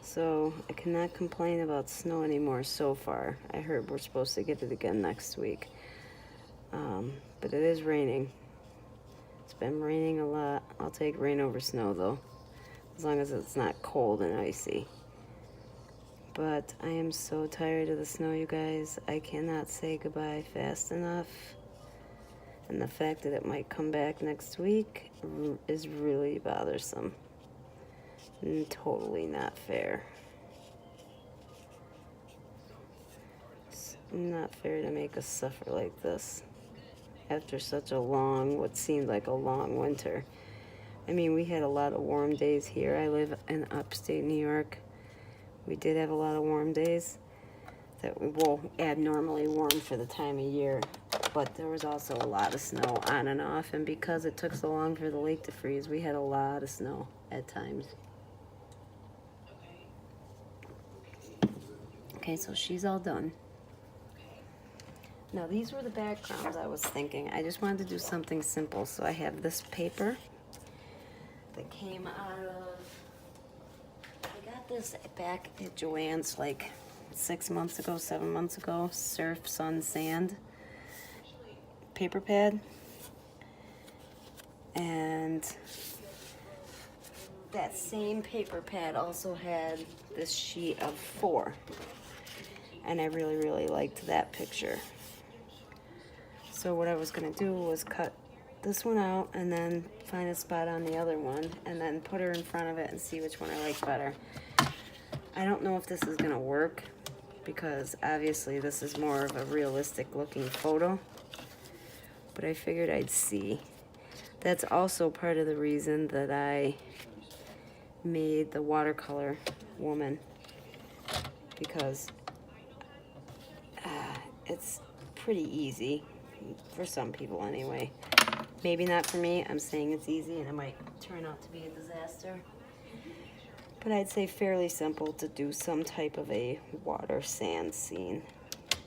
So I cannot complain about snow anymore so far. I heard we're supposed to get it again next week. But it is raining. It's been raining a lot. I'll take rain over snow though, as long as it's not cold and icy. But I am so tired of the snow, you guys. I cannot say goodbye fast enough. And the fact that it might come back next week is really bothersome. And totally not fair. It's not fair to make us suffer like this after such a long, what seemed like a long winter. I mean, we had a lot of warm days here. I live in upstate New York. We did have a lot of warm days that were abnormally warm for the time of year. But there was also a lot of snow on and off. And because it took so long for the lake to freeze, we had a lot of snow at times. Okay, so she's all done. Now, these were the backgrounds I was thinking. I just wanted to do something simple. So I have this paper that came out of... I got this back at Joann's like 6 months ago, 7 months ago. Surf, Sun, Sand paper pad. And that same paper pad also had this sheet of 4. And I really, really liked that picture. So what I was going to do was cut this one out and then find a spot on the other one and then put her in front of it and see which one I like better. I don't know if this is going to work because obviously this is more of a realistic looking photo, but I figured I'd see. That's also part of the reason that I made the watercolor woman, because it's pretty easy for some people anyway. Maybe not for me. I'm saying it's easy and it might turn out to be a disaster. But I'd say fairly simple to do some type of a water sand scene.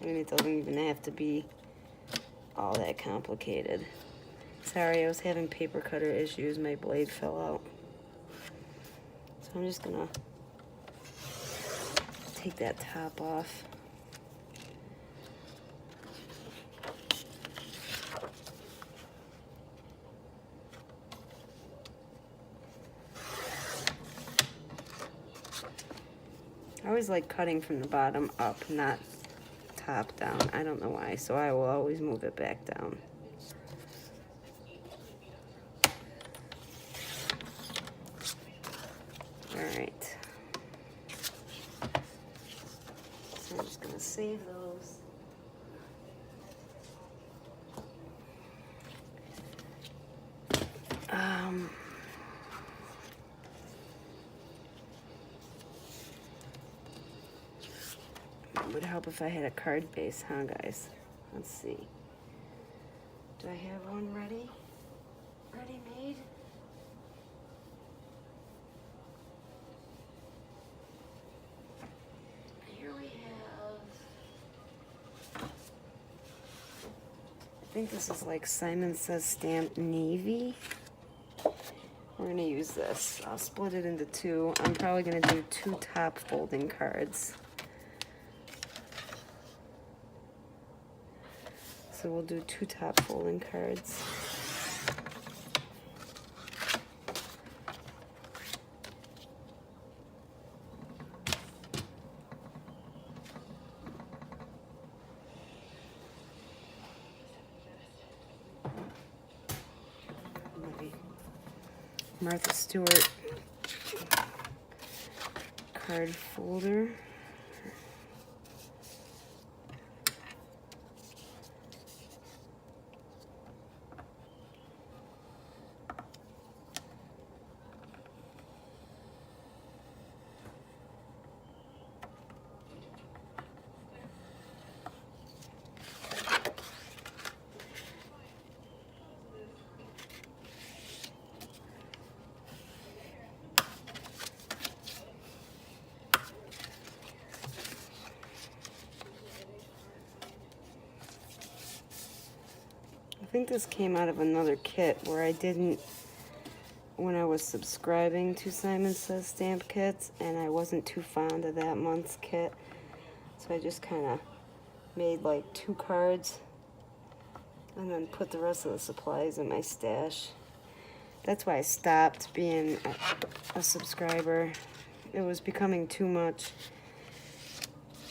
I mean, it doesn't even have to be all that complicated. Sorry, I was having paper cutter issues. My blade fell out. So I'm just gonna take that top off. I always like cutting from the bottom up, not top down. I don't know why, so I will always move it back down. Alright. So I'm just going to save those. It would help if I had a card base, huh, guys? Let's see. Do I have one ready? Ready made? Here we have... I think this is like Simon Says stamped navy. We're gonna use this. I'll split it into 2. I'm probably gonna do 2 top folding cards. So we'll do 2 top folding cards. Martha Stewart card folder. think this came out of another kit where I didn't, when I was subscribing to Simon Says stamp kits, and I wasn't too fond of that month's kit. So I just kind of made like 2 cards and then put the rest of the supplies in my stash. That's why I stopped being a subscriber. It was becoming too much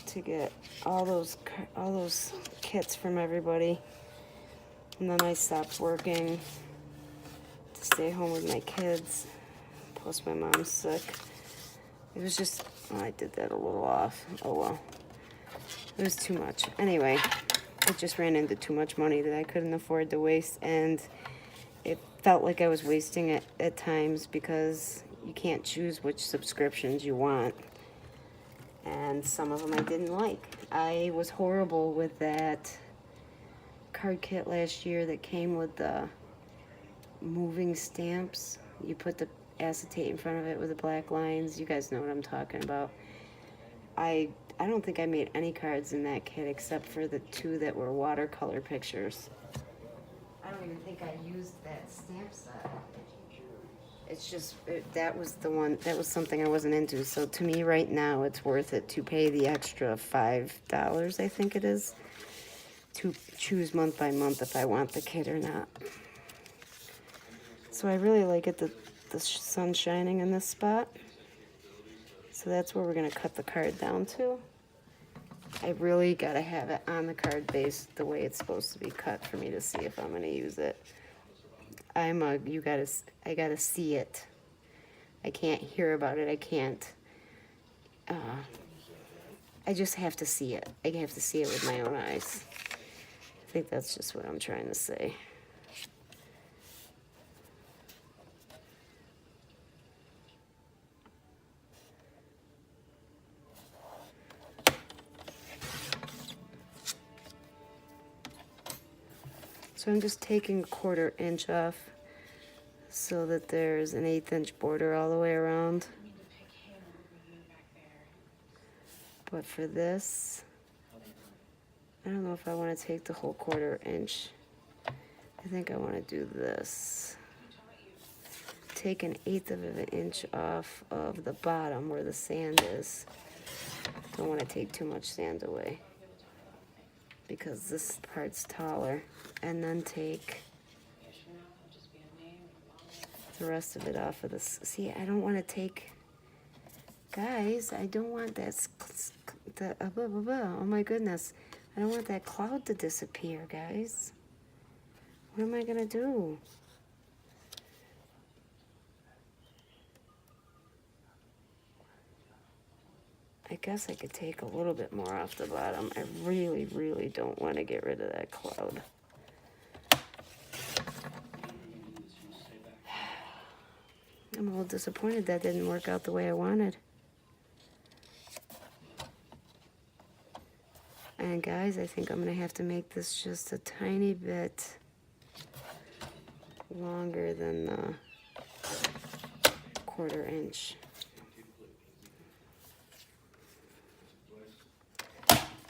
to get all those kits from everybody. And then I stopped working to stay home with my kids. Plus my mom's sick. It was just, I did that a little off. Oh well. It was too much. Anyway, it just ran into too much money that I couldn't afford to waste, and it felt like I was wasting it at times because you can't choose which subscriptions you want. And some of them I didn't like. I was horrible with that card kit last year that came with the moving stamps. You put the acetate in front of it with the black lines. You guys know what I'm talking about. I don't think I made any cards in that kit except for the 2 that were watercolor pictures. I don't even think I used that stamp set. It's just, that was the one, that was something I wasn't into. So to me right now, it's worth it to pay the extra $5, I think it is, to choose month by month if I want the kit or not. So I really like it, the sun's shining in this spot. So that's where we're going to cut the card down to. I really got to have it on the card base the way it's supposed to be cut for me to see if I'm going to use it. I gotta see it. I can't hear about it. I can't. I just have to see it. I have to see it with my own eyes. I think that's just what I'm trying to say. So I'm just taking a 1/4 inch off so that there's an 1/8 inch border all the way around. But for this, I don't know if I want to take the whole 1/4 inch. I think I want to do this. Take an 1/8 of an inch off of the bottom where the sand is. Don't want to take too much sand away because this part's taller. And then take the rest of it off of this. See, I don't want to take, guys, I don't want that, oh my goodness. I don't want that cloud to disappear, guys. What am I going to do? I guess I could take a little bit more off the bottom. I really, really don't want to get rid of that cloud. I'm a little disappointed that didn't work out the way I wanted. And guys, I think I'm going to have to make this just a tiny bit longer than the 1/4 inch.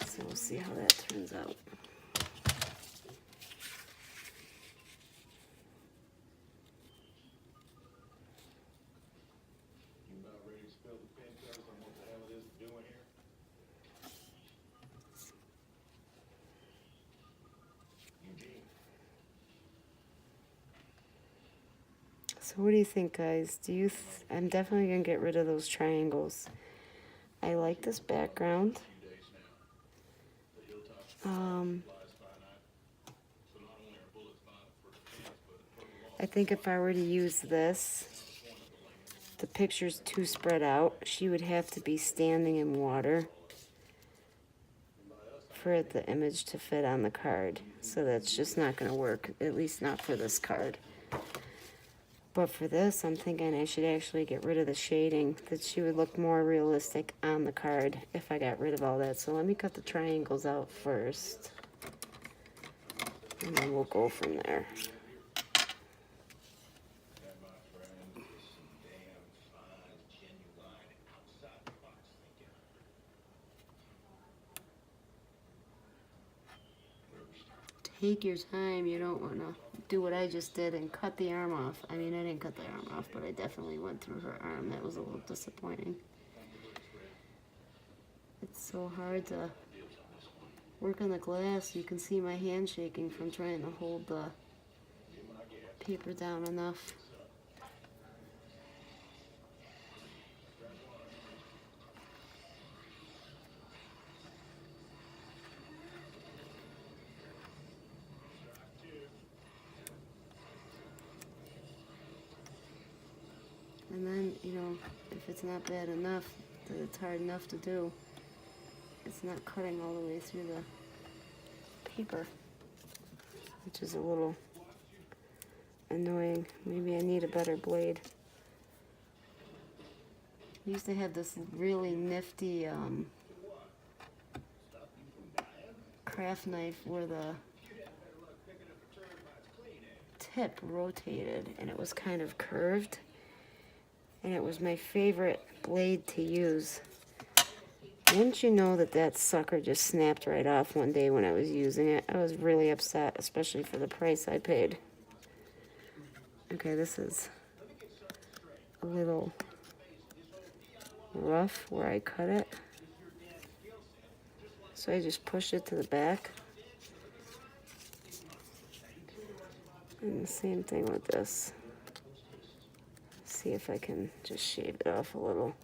So we'll see how that turns out. So what do you think, guys? I'm definitely going to get rid of those triangles. I like this background. I think if I were to use this, the picture's too spread out. She would have to be standing in water for the image to fit on the card. So that's just not going to work, at least not for this card. But for this, I'm thinking I should actually get rid of the shading, that she would look more realistic on the card if I got rid of all that. So let me cut the triangles out first, and then we'll go from there. take your time. You don't want to do what I just did and cut the arm off. I mean, I didn't cut the arm off, but I definitely went through her arm. That was a little disappointing. It's so hard to work on the glass. You can see my hand shaking from trying to hold the paper down enough. And then, you know, if it's not bad enough, that it's hard enough to do, it's not cutting all the way through the paper, which is a little annoying. Maybe I need a better blade. I used to have this really nifty craft knife where the tip rotated and it was kind of curved, and it was my favorite blade to use. Wouldn't you know that that sucker just snapped right off one day when I was using it? I was really upset, especially for the price I paid. Okay, this is a little rough where I cut it. So I just push it to the back. And the same thing with this. See if I can just shave it off a little.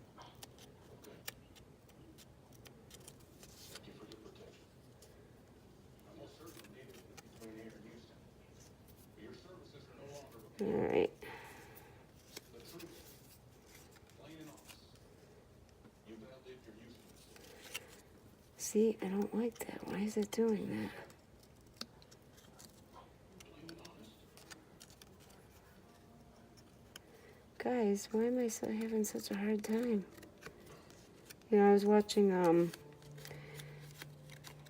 All right. See, I don't like that. Why is it doing that? Guys, why am I so having such a hard time? You know, I was watching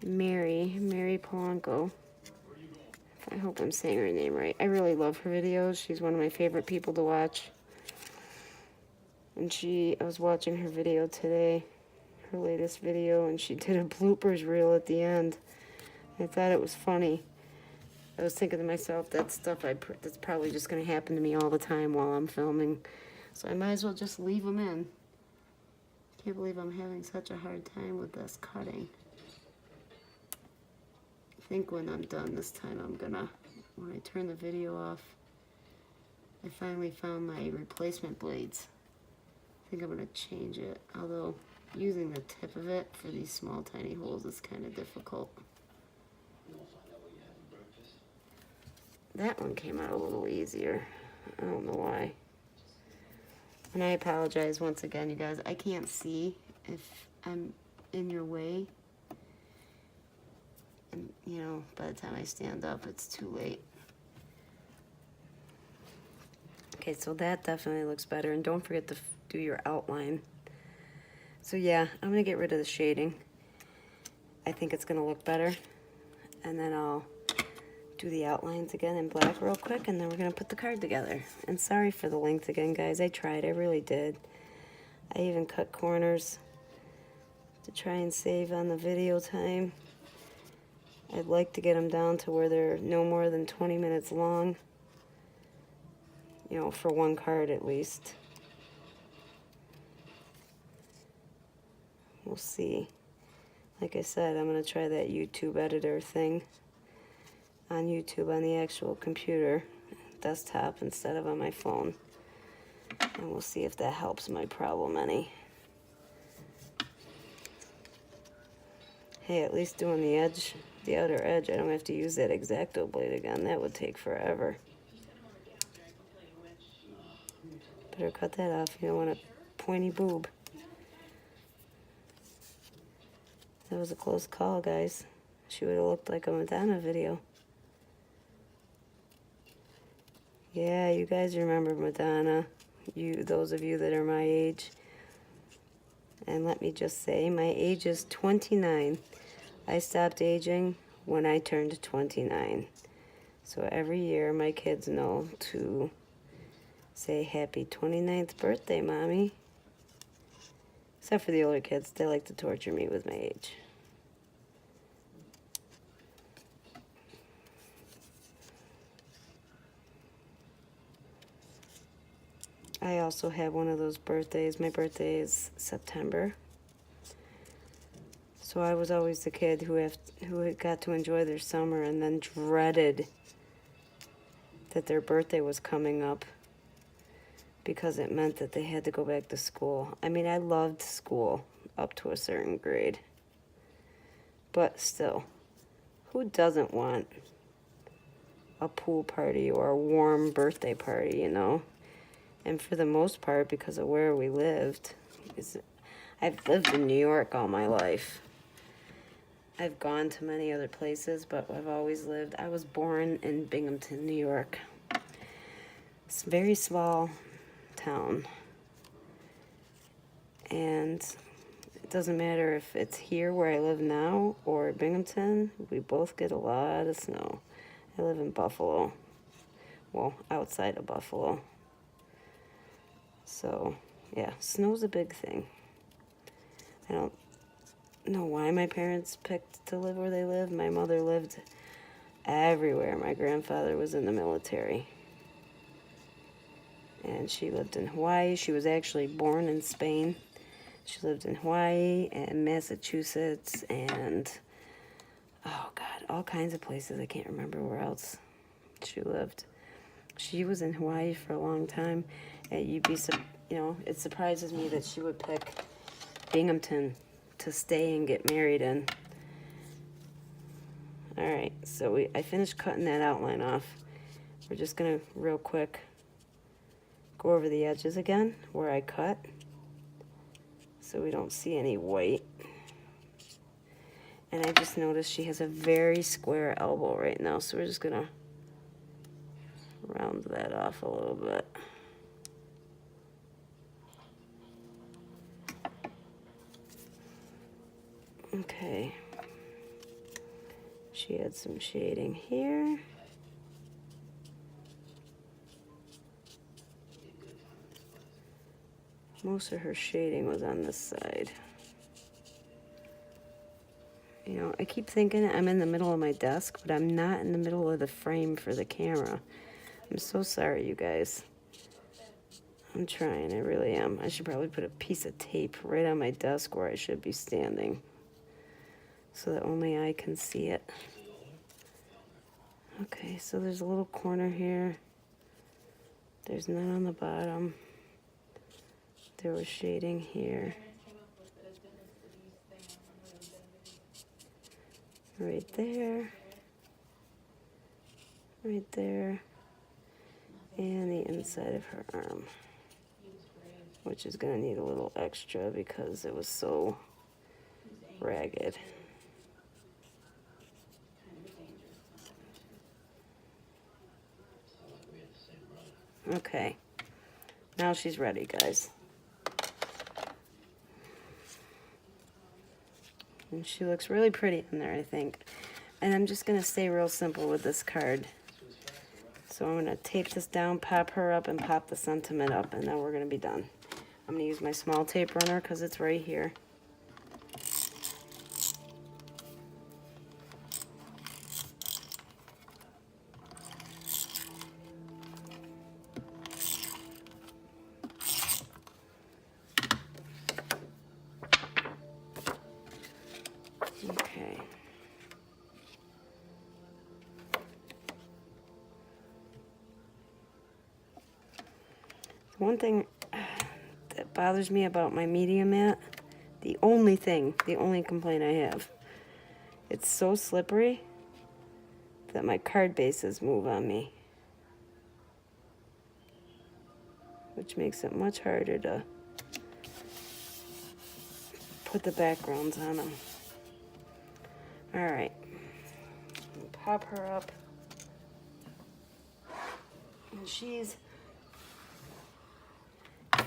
Mary Polanco. I hope I'm saying her name right. I really love her videos. She's one of my favorite people to watch. And I was watching her video today, her latest video, and she did a bloopers reel at the end. I thought it was funny. I was thinking to myself, that's stuff that's probably just going to happen to me all the time while I'm filming. So I might as well just leave them in. Can't believe I'm having such a hard time with this cutting. I think when I'm done this time, when I turn the video off, I finally found my replacement blades. I think I'm going to change it, although using the tip of it for these small tiny holes is kind of difficult. That one came out a little easier. I don't know why. And I apologize once again, you guys. I can't see if I'm in your way. And, you know, by the time I stand up, it's too late. Okay, so that definitely looks better. And don't forget to do your outline. So yeah, I'm going to get rid of the shading. I think it's going to look better. And then I'll do the outlines again in black real quick, and then we're going to put the card together. And sorry for the length again, guys. I tried. I really did. I even cut corners to try and save on the video time. I'd like to get them down to where they're no more than 20 minutes long. You know, for one card at least. We'll see. Like I said, I'm going to try that YouTube editor thing on YouTube on the actual computer desktop instead of on my phone. And we'll see if that helps my problem any. Hey, at least doing the edge, the outer edge, I don't have to use that X-Acto blade again. That would take forever. Better cut that off. You don't want a pointy boob. That was a close call, guys. She would have looked like a Madonna video. Yeah, you guys remember Madonna. Those of you that are my age. And let me just say, my age is 29. I stopped aging when I turned 29. So every year my kids know to say happy 29th birthday, Mommy. Except for the older kids, they like to torture me with my age. I also had one of those birthdays. My birthday is September. So I was always the kid who had got to enjoy their summer and then dreaded that their birthday was coming up because it meant that they had to go back to school. I mean, I loved school up to a certain grade. But still, who doesn't want a pool party or a warm birthday party, you know? And for the most part, because of where we lived, I've lived in New York all my life. I've gone to many other places, but I've always lived. I was born in Binghamton, New York. It's a very small town. And it doesn't matter if it's here where I live now or Binghamton, we both get a lot of snow. I live in Buffalo. Well, outside of Buffalo. So, yeah, snow's a big thing. I don't know why my parents picked to live where they live. My mother lived everywhere. My grandfather was in the military. And she lived in Hawaii. She was actually born in Spain. She lived in Hawaii and Massachusetts and, oh God, all kinds of places. I can't remember where else she lived. She was in Hawaii for a long time. And it surprises me that she would pick Binghamton to stay and get married in. All right, so I finished cutting that outline off. We're just gonna real quick go over the edges again where I cut so we don't see any white. And I just noticed she has a very square elbow right now, so we're just gonna round that off a little bit. Okay. She had some shading here. Most of her shading was on this side. You know, I keep thinking I'm in the middle of my desk, but I'm not in the middle of the frame for the camera. I'm so sorry, you guys. I'm trying, I really am. I should probably put a piece of tape right on my desk where I should be standing so that only I can see it. Okay, so there's a little corner here. There's none on the bottom. There was shading here. Right there. Right there. And the inside of her arm, which is going to need a little extra because it was so ragged. Okay, now she's ready, guys. And she looks really pretty in there, I think. And I'm just going to stay real simple with this card. So I'm going to tape this down, pop her up, and pop the sentiment up, and then we're going to be done. I'm going to use my small tape runner because it's right here. Okay. One thing that bothers me about my media mat, the only complaint I have, it's so slippery that my card bases move on me, which makes it much harder to put the backgrounds on them. All right, pop her up, and she's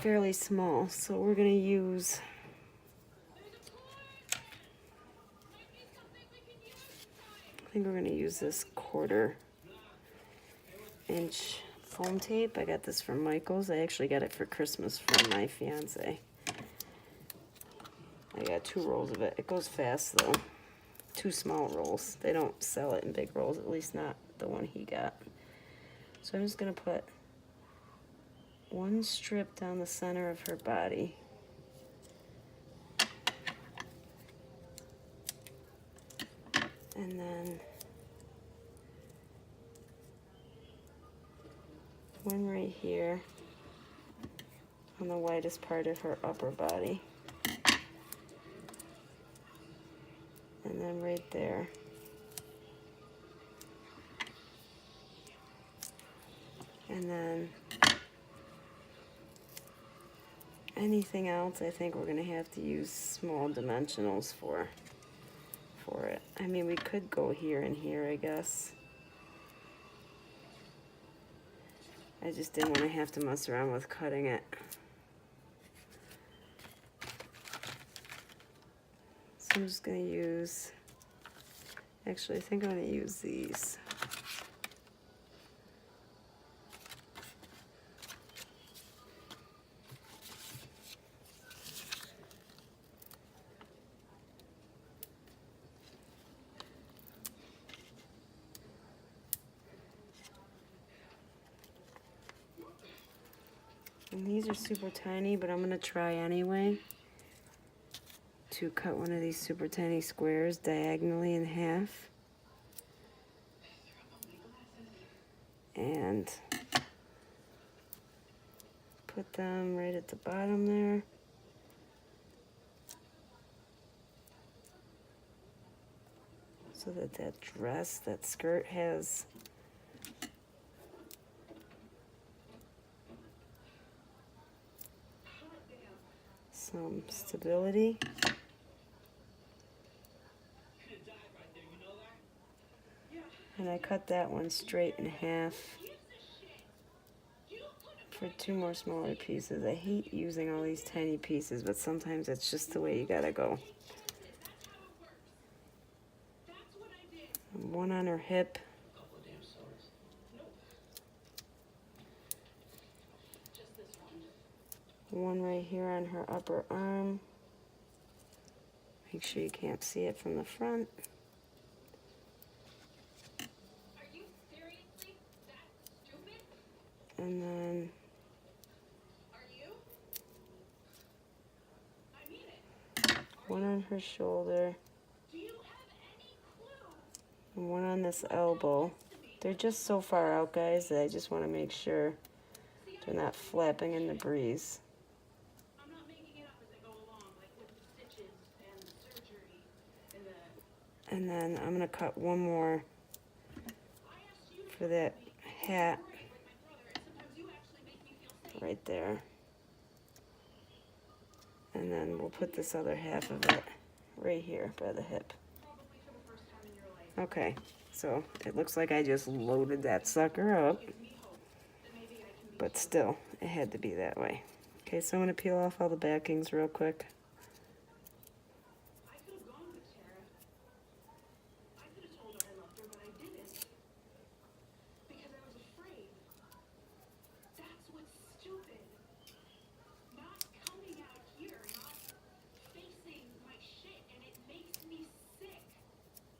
fairly small, so we're gonna use this 1/4 inch foam tape. I got this from Michael's. I actually got it for Christmas from my fiance. I got 2 rolls of it. It goes fast though. 2 small rolls. They don't sell it in big rolls, at least not the one he got. So I'm just gonna put one strip down the center of her body. And then one right here on the widest part of her upper body. And then right there. And then anything else, I think we're gonna have to use small dimensionals for it. I mean, we could go here and here, I guess. I just didn't want to have to mess around with cutting it. So I'm just gonna use, actually I think I'm gonna use these. And these are super tiny, but I'm gonna try anyway to cut one of these super tiny squares diagonally in half. And put them right at the bottom there. So that that dress, that skirt has some stability. And I cut that one straight in half for two more smaller pieces. I hate using all these tiny pieces, but sometimes it's just the way you gotta go. One on her hip. One right here on her upper arm. Make sure you can't see it from the front. Are you seriously that stupid? And then Are you? I mean it. one on her shoulder. Do you have any clue? And one on this elbow. They're just so far out, guys, that I just want to make sure they're not flapping in the breeze. I'm not making it up as I go along, like with the stitches and the surgery and the. And then I'm going to cut one more I asked you to for that hat break like my brother, and sometimes you actually make me feel safe. right there. And then we'll put this other half of it right here by the hip. Probably for the first time in your life. Okay, so it looks like I just loaded that sucker up, Gives me hope that maybe I can be. but still, it had to be that way. Okay, so I'm going to peel off all the backings real quick. I could have gone with Tara. I could have told her I loved her, but I didn't. Because I was afraid. That's what's stupid. Not coming out here, not facing my shit, and it makes me sick.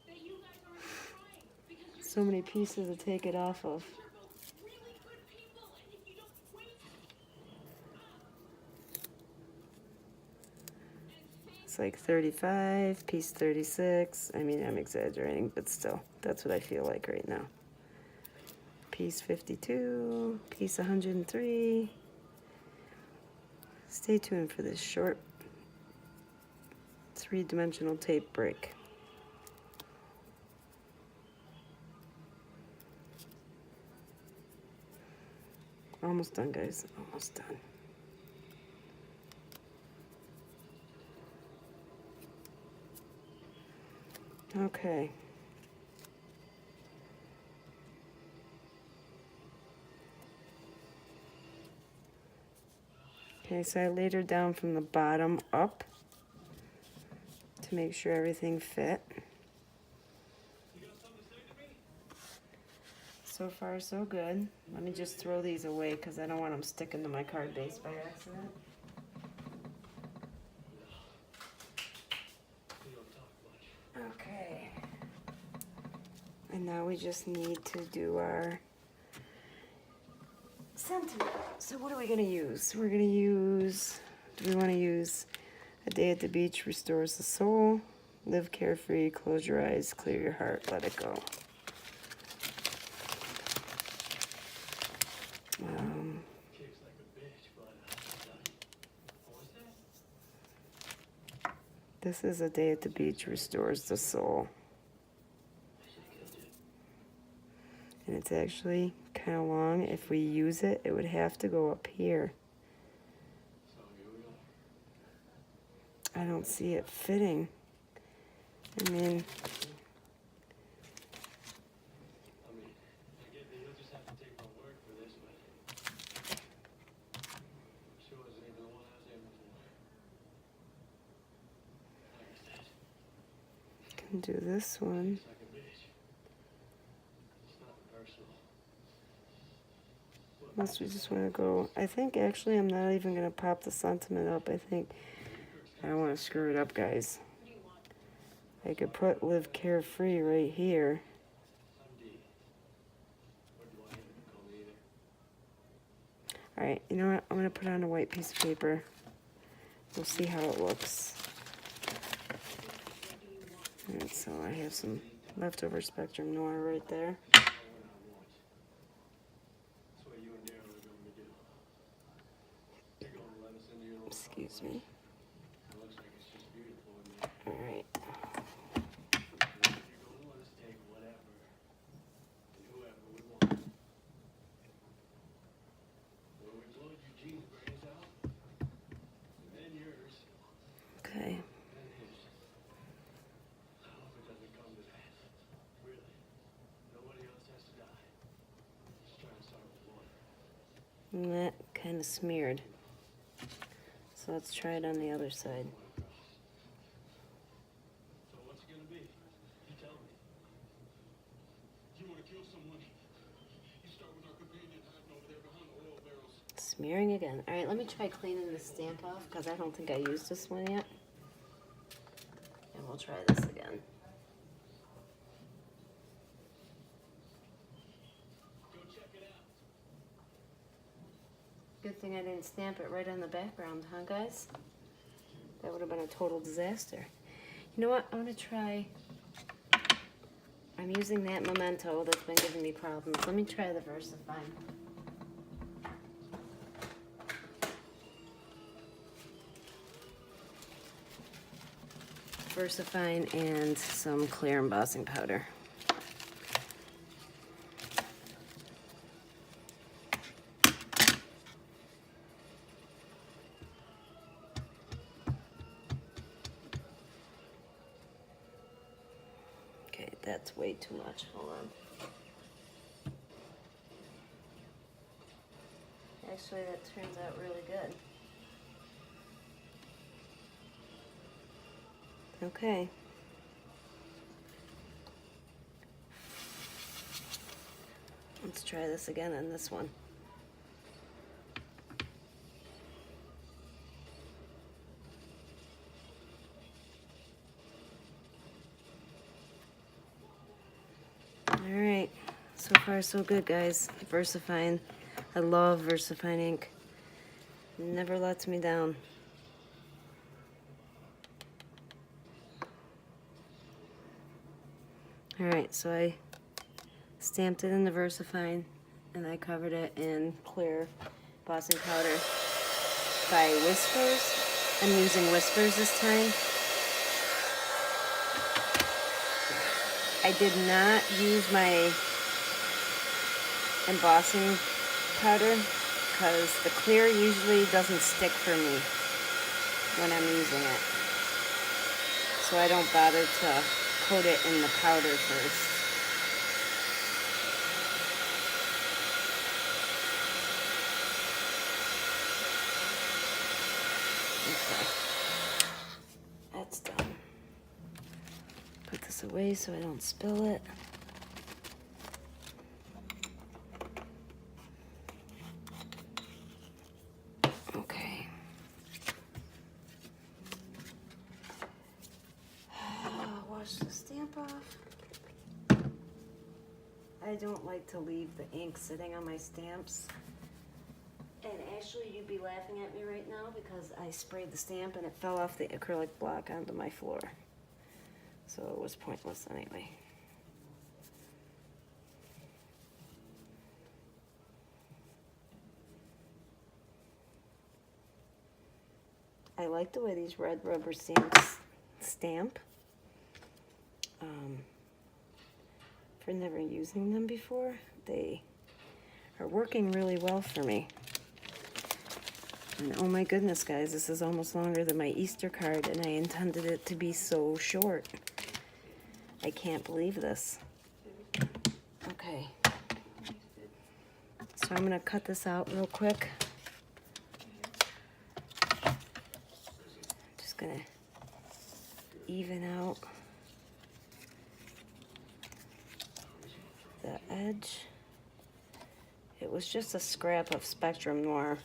That you guys aren't trying because you're So many pieces to take it off of. both really good people, and if you don't wait It's like 35, piece 36. I mean, I'm exaggerating, but still, that's what I feel like right now. Piece 52, piece 103. Stay tuned for this short three-dimensional tape break. Almost done, guys. Almost done. Okay. Okay, so I laid her down from the bottom up to make sure everything fit. So far, so good. Let me just throw these away because I don't want them sticking to my card base by accident. Okay. And now we just need to do our sentiment. So what are we gonna use? We're gonna use, do we wanna use A Day at the Beach Restores the Soul, Live Carefree, Close Your Eyes, Clear Your Heart, Let It Go. This is A Day at the Beach Restores the Soul. And it's actually kind of long. If we use it, it would have to go up here. I don't see it fitting. I mean, can do this one. Unless we just want to go, I think actually I'm not even going to pop the sentiment up. I think I don't want to screw it up, guys. I could put Live Carefree right here. Alright, you know what? I'm going to put it on a white piece of paper. We'll see how it looks. Alright, so I have some leftover Spectrum Noir right there. Excuse me. Alright. Okay. And that kind of smeared. So let's try it on the other side. So what's it gonna be? You tell me. You wanna kill someone? You start with our companion hiding over there behind the oil barrels. Smearing again. All right, let me try cleaning the stamp off because I don't think I used this one yet. And we'll try this again. Go check it out. Good thing I didn't stamp it right on the background, huh, guys? That would have been a total disaster. You know what? I'm gonna try. I'm using that Memento that's been giving me problems. Let me try the VersaFine. VersaFine and some clear embossing powder. Okay, that's way too much. Hold on. Actually, that turns out really good. Okay. Let's try this again on this one. All right, so far so good, guys. VersaFine. I love VersaFine ink. Never lets me down. All right, so I stamped it in the VersaFine and I covered it in clear embossing powder by Whispers. I'm using Whispers this time. I did not use my embossing powder because the clear usually doesn't stick for me when I'm using it. So I don't bother to coat it in the powder first. Okay. That's done. Put this away so I don't spill it. Okay. Wash the stamp off. I don't like to leave the ink sitting on my stamps. And actually, you'd be laughing at me right now because I sprayed the stamp and it fell off the acrylic block onto my floor. So it was pointless anyway. I like the way these red rubber stamps stamp. For never using them before, they are working really well for me. And oh my goodness, guys, this is almost longer than my Easter card, and I intended it to be so short. I can't believe this. Okay. So I'm going to cut this out real quick. Just going to even out the edge. It was just a scrap of Spectrum Noir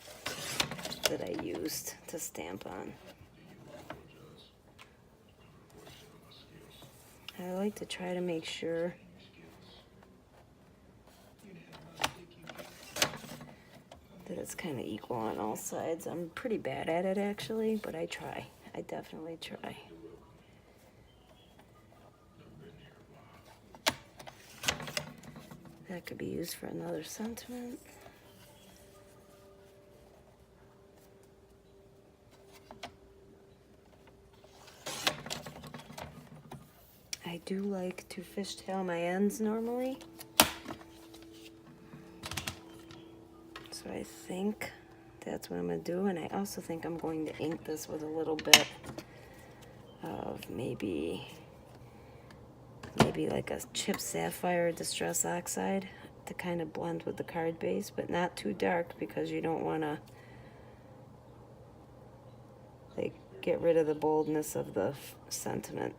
that I used to stamp on. I like to try to make sure that it's kind of equal on all sides. I'm pretty bad at it actually, but I try. I definitely try. That could be used for another sentiment. I do like to fishtail my ends normally. So I think that's what I'm going to do. And I also think I'm going to ink this with a little bit of maybe like a Chip Sapphire Distress Oxide to kind of blend with the card base, but not too dark because you don't want to like get rid of the boldness of the sentiment.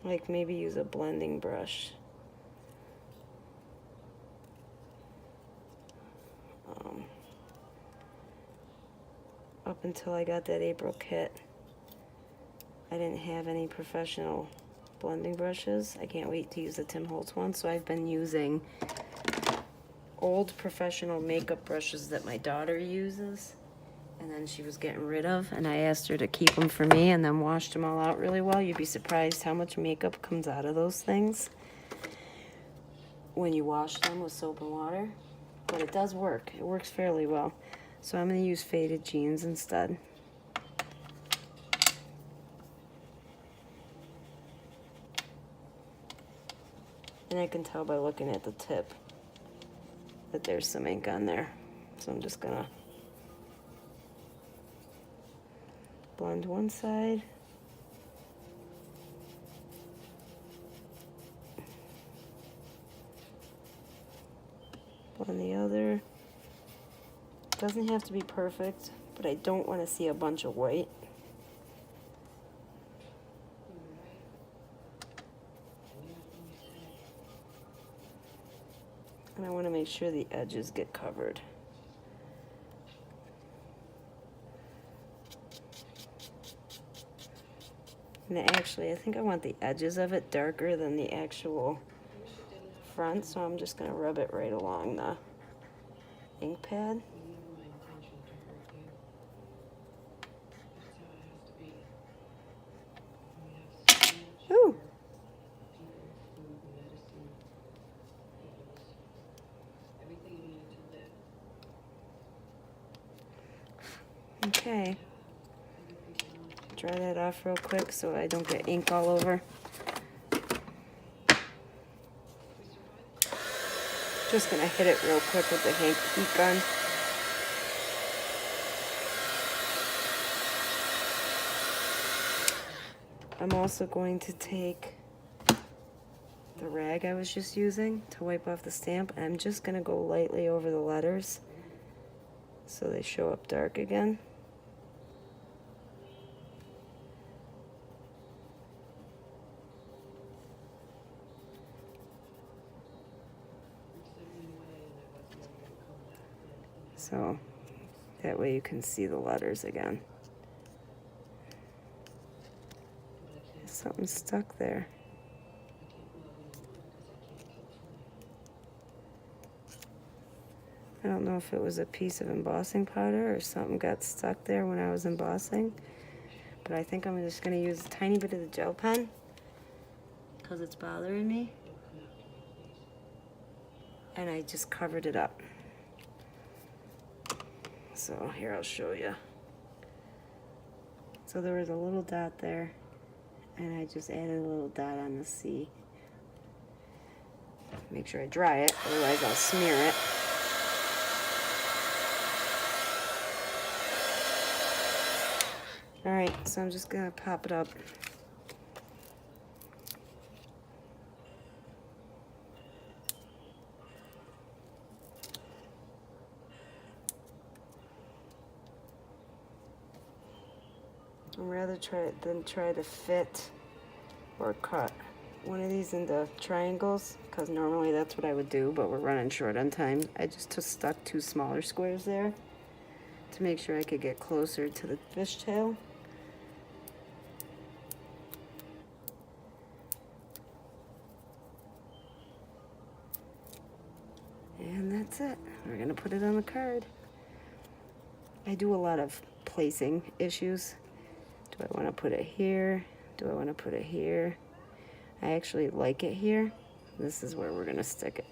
Like maybe use a blending brush. Up until I got that April kit, I didn't have any professional blending brushes. I can't wait to use the Tim Holtz one, so I've been using old professional makeup brushes that my daughter uses, and then she was getting rid of, and I asked her to keep them for me and then washed them all out really well. You'd be surprised how much makeup comes out of those things when you wash them with soap and water, but it does work. It works fairly well. So I'm going to use Faded Jeans instead. And I can tell by looking at the tip that there's some ink on there. So I'm just going to blend one side. Blend the other. Doesn't have to be perfect, but I don't want to see a bunch of white. And I want to make sure the edges get covered. And actually, I think I want the edges of it darker than the actual front, so I'm just going to rub it right along the ink pad. Ooh. Okay. Dry that off real quick so I don't get ink all over. Just gonna hit it real quick with the heat gun. I'm also going to take the rag I was just using to wipe off the stamp, and I'm just going to go lightly over the letters so they show up dark again. So that way you can see the letters again. Something stuck there. don't know if it was a piece of embossing powder or something got stuck there when I was embossing. But I think I'm just going to use a tiny bit of the gel pen because it's bothering me. And I just covered it up. So here, I'll show you. So there was a little dot there, and I just added a little dot on the C. Make sure I dry it, otherwise I'll smear it. Alright, so I'm just gonna pop it up. I'd rather try to fit or cut one of these into triangles, because normally that's what I would do, but we're running short on time. I just stuck 2 smaller squares there to make sure I could get closer to the fishtail. And that's it. We're gonna put it on the card. I do a lot of placing issues. Do I want to put it here? Do I want to put it here? I actually like it here. This is where we're gonna stick it.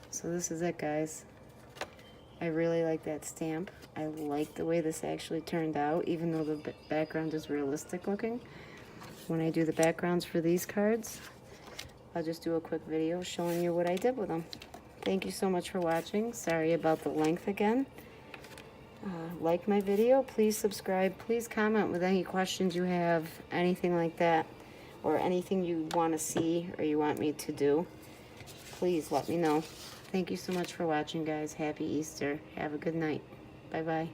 So this is it, guys. I really like that stamp. I like the way this actually turned out, even though the background is realistic looking. When I do the backgrounds for these cards, I'll just do a quick video showing you what I did with them. Thank you so much for watching. Sorry about the length again. Like my video, please subscribe, please comment with any questions you have, anything like that, or anything you want to see or you want me to do. Please let me know. Thank you so much for watching, guys. Happy Easter. Have a good night. Bye-bye.